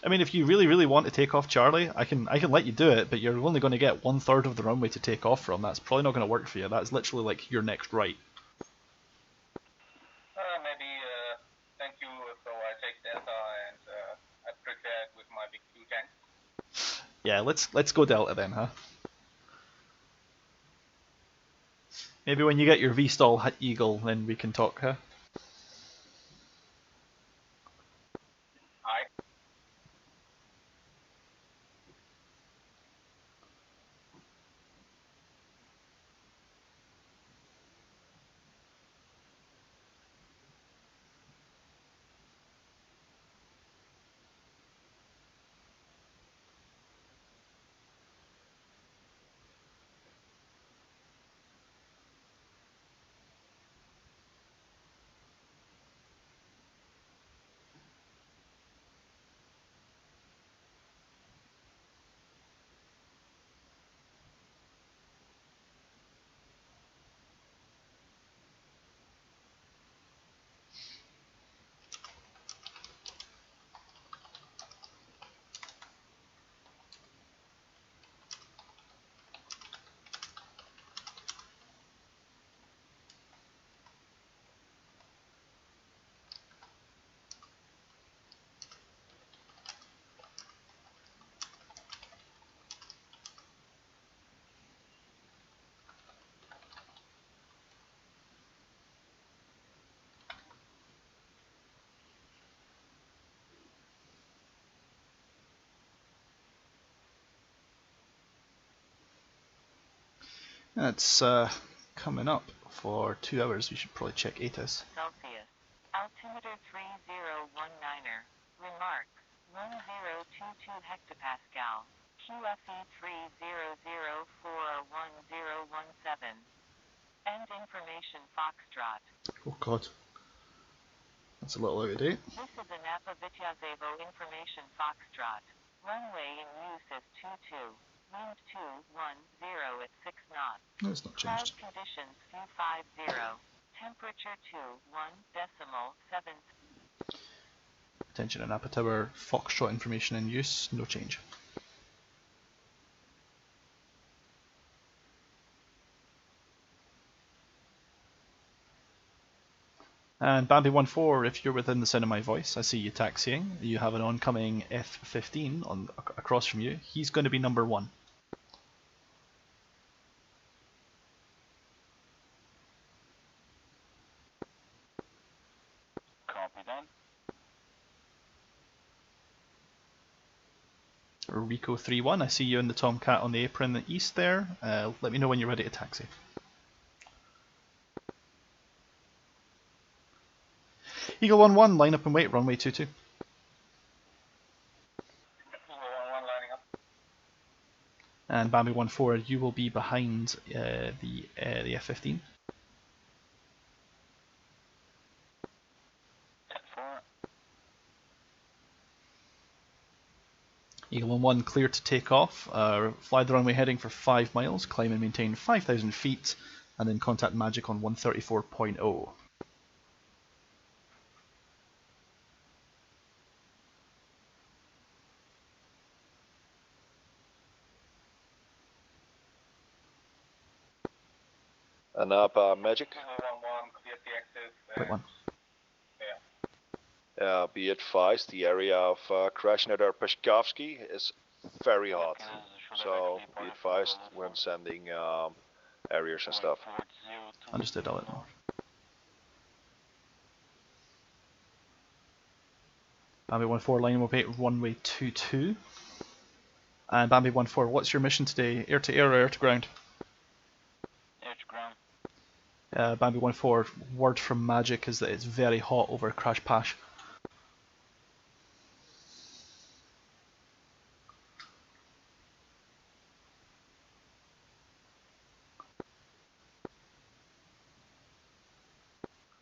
Speaker 2: I mean, if you really want to take off Charlie, I can let you do it, but you're only going to get 1/3 of the runway to take off from. That's probably not going to work for you. That's literally like your next right.
Speaker 4: Maybe, thank you, so I take Delta and I prepare it with my big 2 tanks.
Speaker 2: Yeah, let's go Delta then, huh? Maybe when you get your V-stall Eagle, then we can talk, huh?
Speaker 4: Aye.
Speaker 2: It's coming up for 2 hours. We should probably check ATIS.
Speaker 1: Celsius. Altimeter 3019er. Remarks. 1022 hectopascal. QFE 300401017. End information Foxtrot.
Speaker 2: Oh god. That's a little out of date.
Speaker 1: This is Anapa Vityazevo information Foxtrot. Runway in use is 22. Wind 210 at 6 knots.
Speaker 2: No, it's not
Speaker 1: Cloud
Speaker 2: changed.
Speaker 1: conditions few 50. Temperature 21.7.
Speaker 2: Attention, Anapa Tower, Foxtrot information in use, no change. And Bambi 14, if you're within the sound of my voice, I see you taxiing. You have an oncoming F-15 on across from you. He's going to be number 1.
Speaker 3: Copy that.
Speaker 2: Rico 31, I see you in the Tomcat on the apron east there. Let me know when you're ready to taxi. Eagle 1-1, line up and wait, runway 22.
Speaker 4: Eagle 1-1 lining up.
Speaker 2: And Bambi 14, you will be behind the F-15. Eagle 1-1, clear to take off. Fly the runway heading for 5 miles, climb and maintain 5,000 feet, and then contact Magic on 134.0.
Speaker 5: Anapa Magic.
Speaker 4: Eagle 1-1, clear the exit.
Speaker 2: Quick one.
Speaker 5: Be advised, the area of Krasnodar Peshkovsky is very hot. So be advised when sending areas and stuff.
Speaker 2: Understood, I'll let them know. Bambi 1-4, line up 8, runway 22. And Bambi 1-4, what's your mission today? Air to air or air to ground?
Speaker 7: Air to ground.
Speaker 2: Bambi 1-4, word from Magic is that it's very hot over Crash Pash.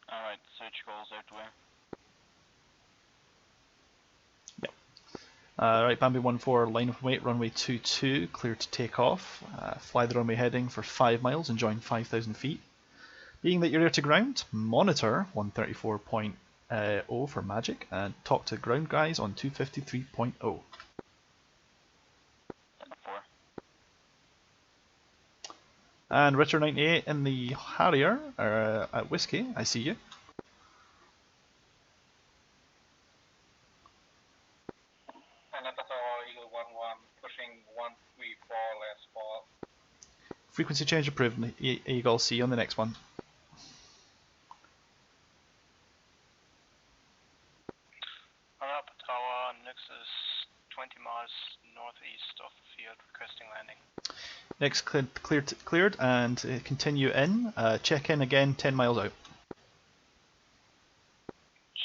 Speaker 7: Alright, search goals out to air.
Speaker 2: Right, Bambi 1-4, line of weight, runway 22, clear to take off. Fly the runway heading for 5 miles and join 5,000 feet. Being that you're air to ground, monitor 134.0 for Magic and talk to ground guys on 253.0. And Ritter 98 in the Harrier at Whiskey, I see you.
Speaker 4: Anapa Tower, Eagle 1-1, pushing 134 last fall.
Speaker 2: Frequency change approved, Eagle, see you on the next one.
Speaker 7: Anapa Tower, Nexus 20 miles northeast of the field, requesting landing.
Speaker 2: Next cleared and continue in. Check in again 10 miles out.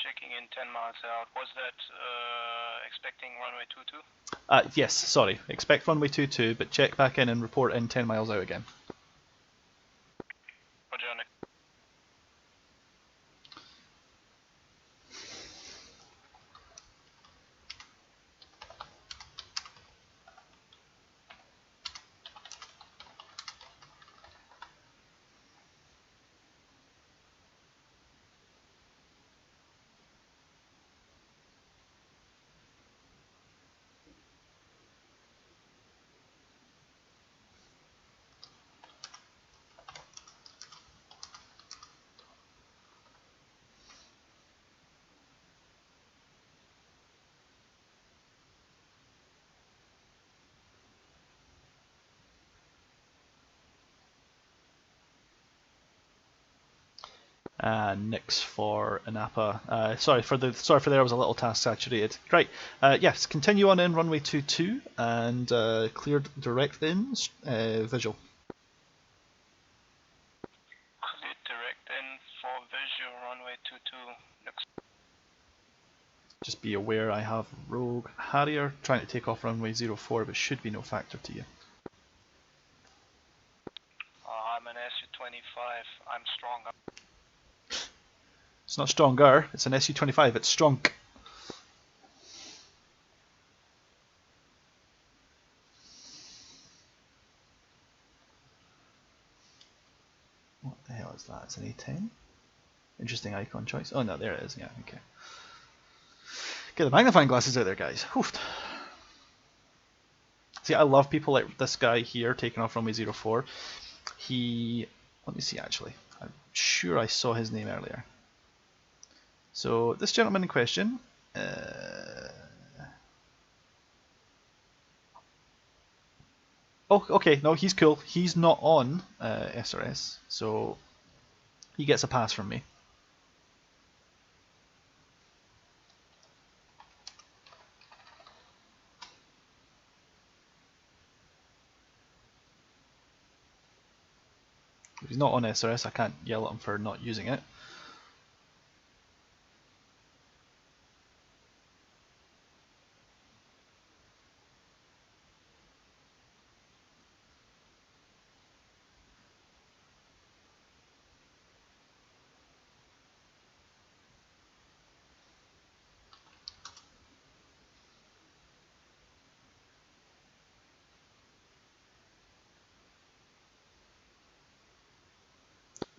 Speaker 7: Checking in 10 miles out. Was that expecting runway 22?
Speaker 2: Yes, sorry. Expect runway 22, but check back in and report in 10 miles out again.
Speaker 7: Roger, Nick.
Speaker 2: Nix for Anapa. Sorry for there was a little task saturated. Right. Yes, continue on in runway 22 and cleared direct in visual.
Speaker 7: Cleared direct in for visual runway 22. Nix.
Speaker 2: Just be aware I have Rogue Harrier trying to take off runway 04, but should be no factor to you.
Speaker 7: I'm an SU-25. I'm strong.
Speaker 2: It's not stronger, it's an SU-25, it's strong. What the hell is that? It's an A10? Interesting icon choice. Oh no, there it is, yeah, okay. Get the magnifying glasses out there, guys. Hoofed. See, I love people like this guy here taking off runway 04. Let me see actually. I'm sure I saw his name earlier. So this gentleman in question, oh, okay, no, he's cool. He's not on SRS, so he gets a pass from me. If he's not on SRS, I can't yell at him for not using it.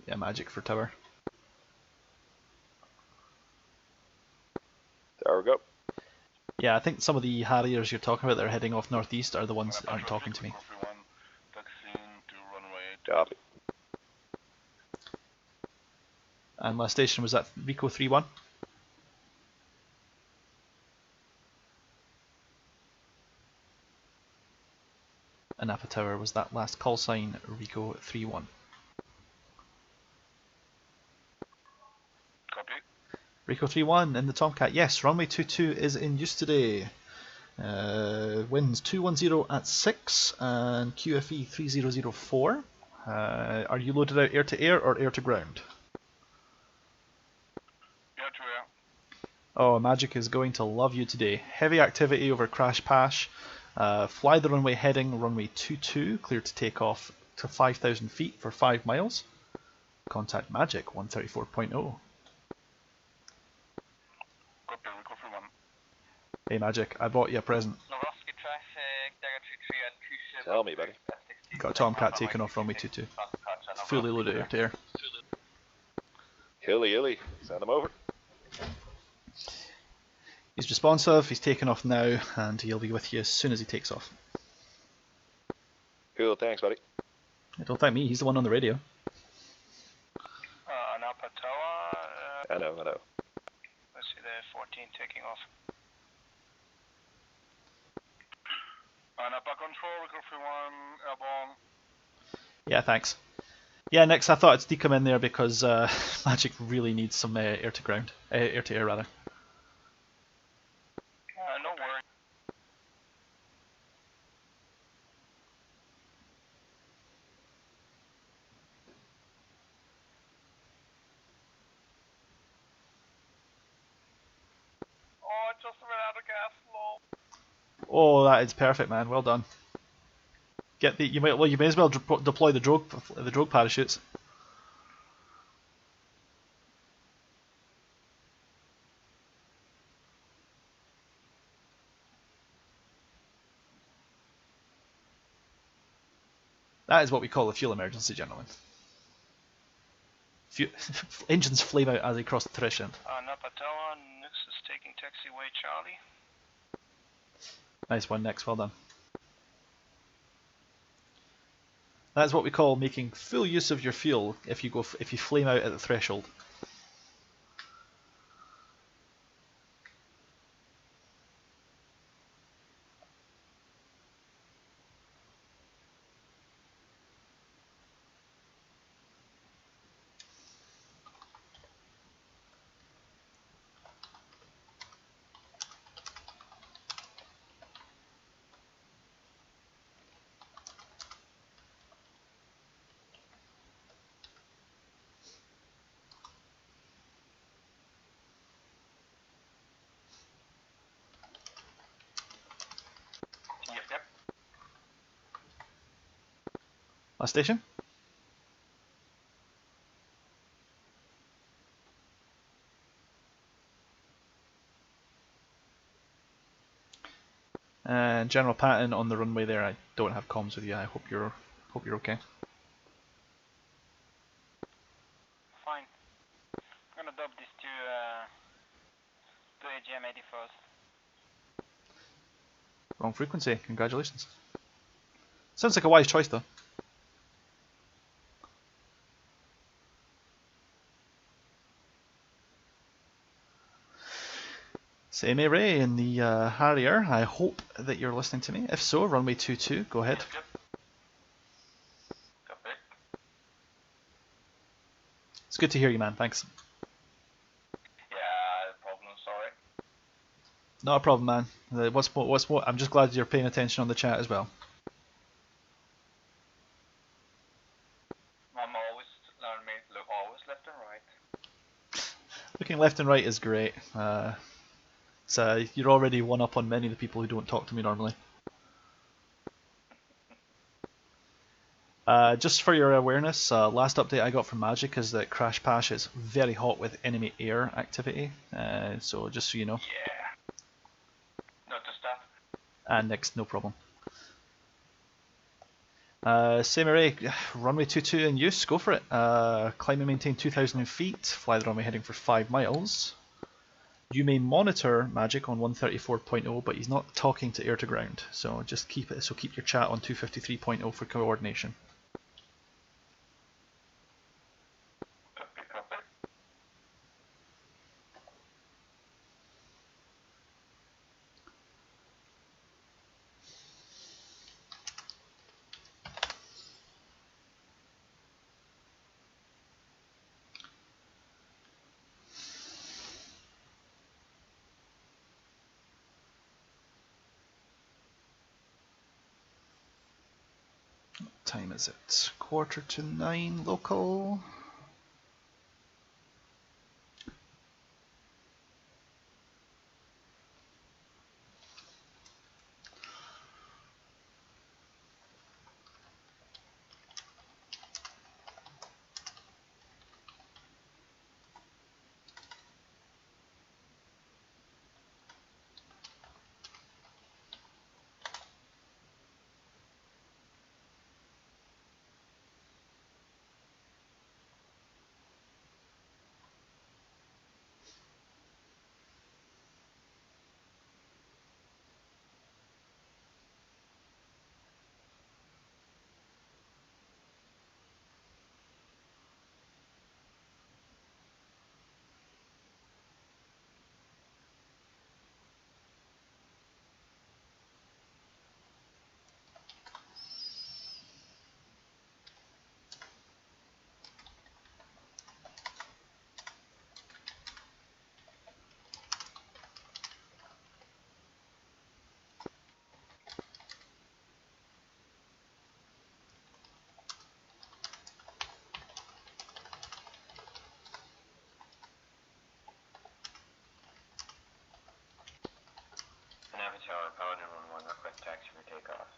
Speaker 2: Yeah, magic for tower.
Speaker 5: There we go.
Speaker 2: Yeah, I think some of the Harriers you're talking about that are heading off northeast are the ones that aren't talking to me.
Speaker 5: Copy.
Speaker 2: And last station was that Rico 3-1? Anapa Tower was that last call sign Rico 3-1. Rico 3-1 in the Tomcat. Yes, runway 22 is in use today. Winds 210 at 6 and QFE 3004. Are you loaded out air to air or air to ground?
Speaker 8: Air to air.
Speaker 2: Oh, Magic is going to love you today. Heavy activity over Crash Pash. Fly the runway heading runway 22, clear to take off to 5,000 feet for 5 miles. Contact Magic 134.0.
Speaker 8: Copy, Rico 3-1.
Speaker 2: Hey Magic, I bought you a present.
Speaker 9: Novosti traffic, Dagger 23 at Kusha.
Speaker 5: Tell me, buddy.
Speaker 2: Got a Tomcat taking off runway 22. Fully loaded air to air.
Speaker 5: Hilly. Send him over.
Speaker 2: He's responsive, he's taking off now, and he'll be with you as soon as he takes off.
Speaker 5: Cool, thanks, buddy.
Speaker 2: Don't thank me, he's the one on the radio.
Speaker 7: Anapa Tower.
Speaker 5: I know.
Speaker 7: Let's see there, 14 taking off.
Speaker 8: Anapa control, Rico 3-1, airborne.
Speaker 2: Yeah, thanks. Yeah, next I thought I'd sneak him in there because Magic really needs some air to ground. Air to air rather.
Speaker 7: No worries.
Speaker 8: Oh, I just ran out of gas, lol.
Speaker 2: Oh, that is perfect, man. Well done. Get the you may as well deploy the drogue parachutes. That is what we call a fuel emergency, gentlemen. Engines flame out as they cross the threshold.
Speaker 7: Anapa Tower, Nix is taking taxiway Charlie.
Speaker 2: Nice one, Nix. Well done. That's what we call making full use of your fuel if you flame out at the threshold.
Speaker 9: Yep.
Speaker 2: Last station. And General Patton on the runway there. I don't have comms with you. I hope you're okay.
Speaker 7: Fine. I'm gonna dub this to AGM 81st.
Speaker 2: Wrong frequency. Congratulations. Sounds like a wise choice though. Same Ray in the Harrier. I hope that you're listening to me. If so, runway 22. Go ahead.
Speaker 9: Yep. Copy.
Speaker 2: It's good to hear you, man. Thanks.
Speaker 9: Yeah, problem, sorry.
Speaker 2: Not a problem, man. What's more? I'm just glad you're paying attention on the chat as well.
Speaker 9: Mom always learned me to look always left and right.
Speaker 2: Looking left and right is great. You're already one up on many of the people who don't talk to me normally. Just for your awareness, last update I got from Magic is that Crash Pash is very hot with enemy air activity. So just so you know.
Speaker 9: Yeah. Noticed that.
Speaker 2: And next, no problem. Samurai, runway 22 in use, go for it. Climb and maintain 2,000 feet, fly the runway heading for 5 miles. You may monitor Magic on 134.0, but he's not talking to air to ground, so just keep it. So keep your chat on 253.0 for coordination.
Speaker 9: Copy, copy.
Speaker 2: What time is it? 8:45 local.
Speaker 9: Anapa Tower, Paladin 1-1, request taxi for takeoff.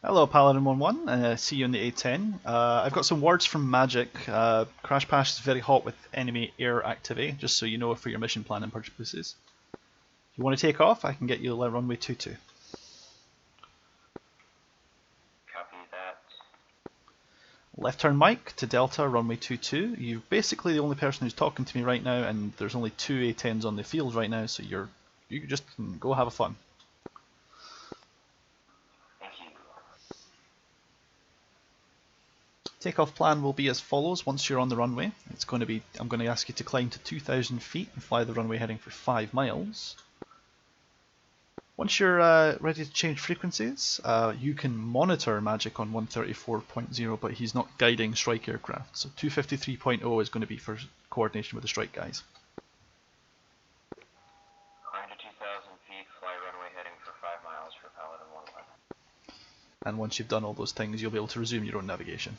Speaker 2: Hello, Paladin 1-1. See you on the A10. I've got some words from Magic. Crash Pash is very hot with enemy air activity, just so you know for your mission planning purposes. If you want to take off, I can get you runway 22.
Speaker 9: Copy that.
Speaker 2: Left turn Mike to Delta, runway 22. You're basically the only person who's talking to me right now, and there's only 2 A10s on the field right now, so you just go have a fun.
Speaker 9: Thank you.
Speaker 2: Takeoff plan will be as follows. Once you're on the runway, I'm going to ask you to climb to 2,000 feet and fly the runway heading for 5 miles. Once you're ready to change frequencies, you can monitor Magic on 134.0, but he's not guiding strike aircraft. So 253.0 is going to be for coordination with the strike guys.
Speaker 9: Climb to 2,000 feet, fly runway heading for 5 miles for Paladin 1-1.
Speaker 2: And once you've done all those things, you'll be able to resume your own navigation.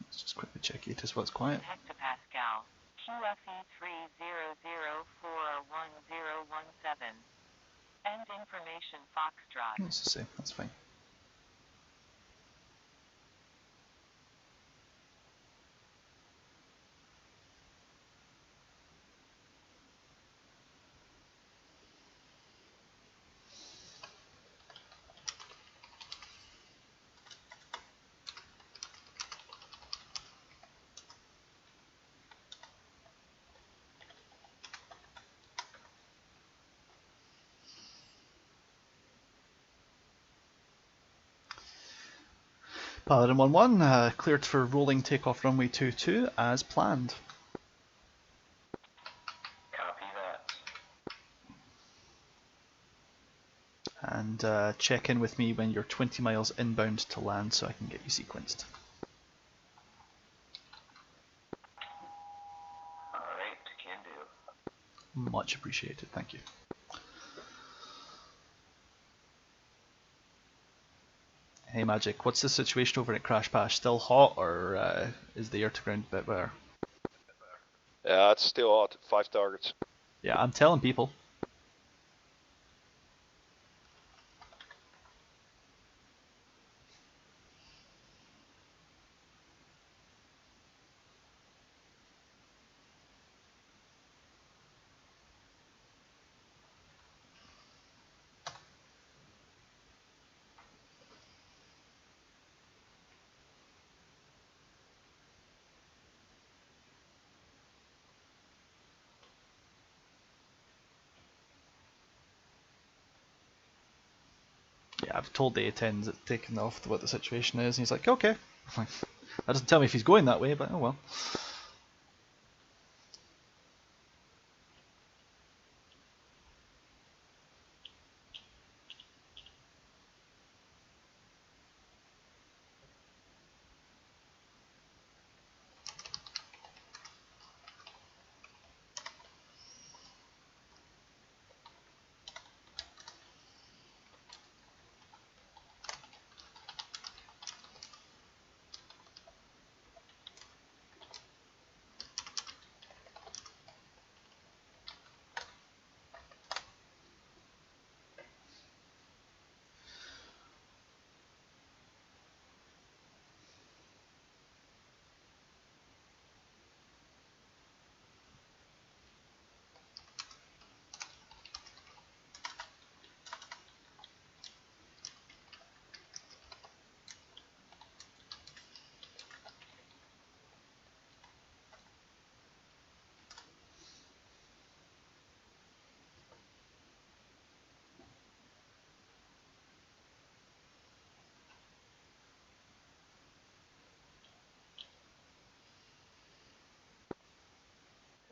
Speaker 2: Let's just quickly check ATIS while it's quiet.
Speaker 1: Hectopascal, QFE 300411017. End information Foxtrot.
Speaker 2: Let's just say, that's fine. Paladin 1-1, cleared for rolling takeoff runway 22 as planned.
Speaker 9: Copy that.
Speaker 2: And check in with me when you're 20 miles inbound to land so I can get you sequenced.
Speaker 9: Can do.
Speaker 2: Much appreciated, thank you. Hey Magic, what's the situation over at Crash Bash? Still hot, or is the air to ground a bit better?
Speaker 5: Yeah, it's still hot. 5 targets.
Speaker 2: Yeah, I'm telling people. Yeah, I've told the A10s it's taken off what the situation is, and he's like, okay. That doesn't tell me if he's going that way, but oh well.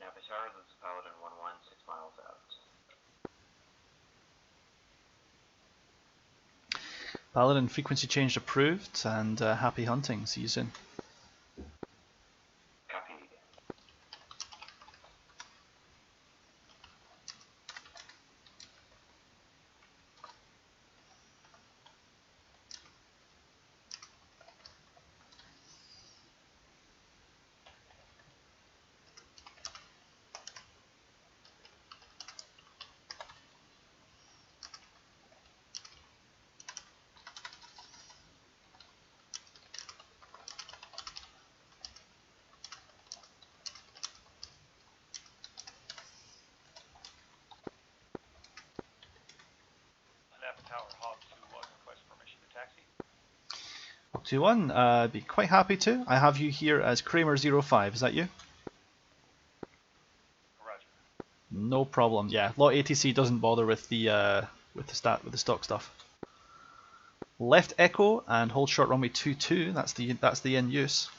Speaker 9: Anapa Tower, this is Paladin 1-1, 6 miles out.
Speaker 2: Paladin frequency changed approved, and happy hunting. See you soon.
Speaker 9: Copied.
Speaker 8: Anapa Tower, Hog 2-1, request permission to taxi.
Speaker 2: Hog 2-1, be quite happy to. I have you here as Kramer05, is that you?
Speaker 8: Roger.
Speaker 2: No problem. Yeah, lot ATC doesn't bother with the stock stuff. Left echo and hold short runway 22. That's the in use.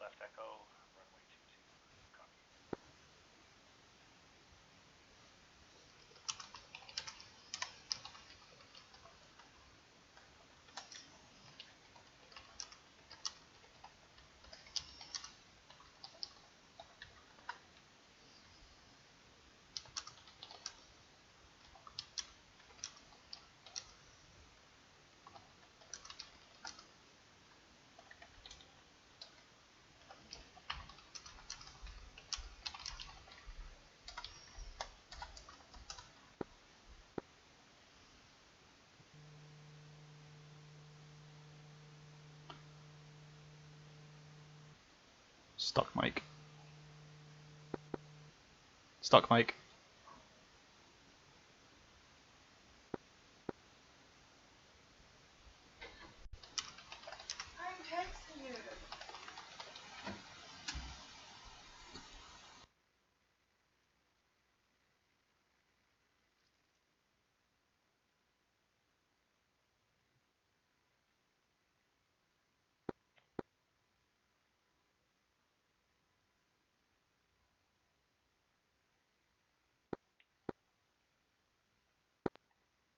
Speaker 8: Left echo, runway 22. Copy.
Speaker 2: Stuck mic. Stuck mic.
Speaker 10: I'm texting you.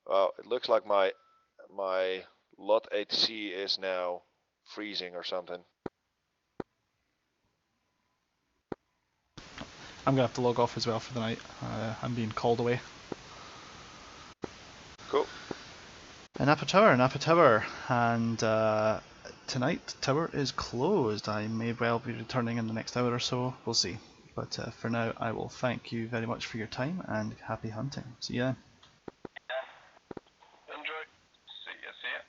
Speaker 5: Well, it looks like my lot ATC is now freezing or something.
Speaker 2: I'm gonna have to log off as well for the night. I'm being called away.
Speaker 5: Cool.
Speaker 2: Anapa Tower, and tonight tower is closed. I may well be returning in the next hour or so. We'll see. But for now, I will thank you very much for your time and happy hunting. See ya.
Speaker 8: Enjoy. See ya.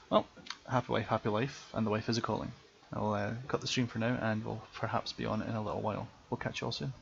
Speaker 2: Well, happy life, and the wife is a calling. I'll cut the stream for now, and we'll perhaps be on it in a little while. We'll catch you all soon.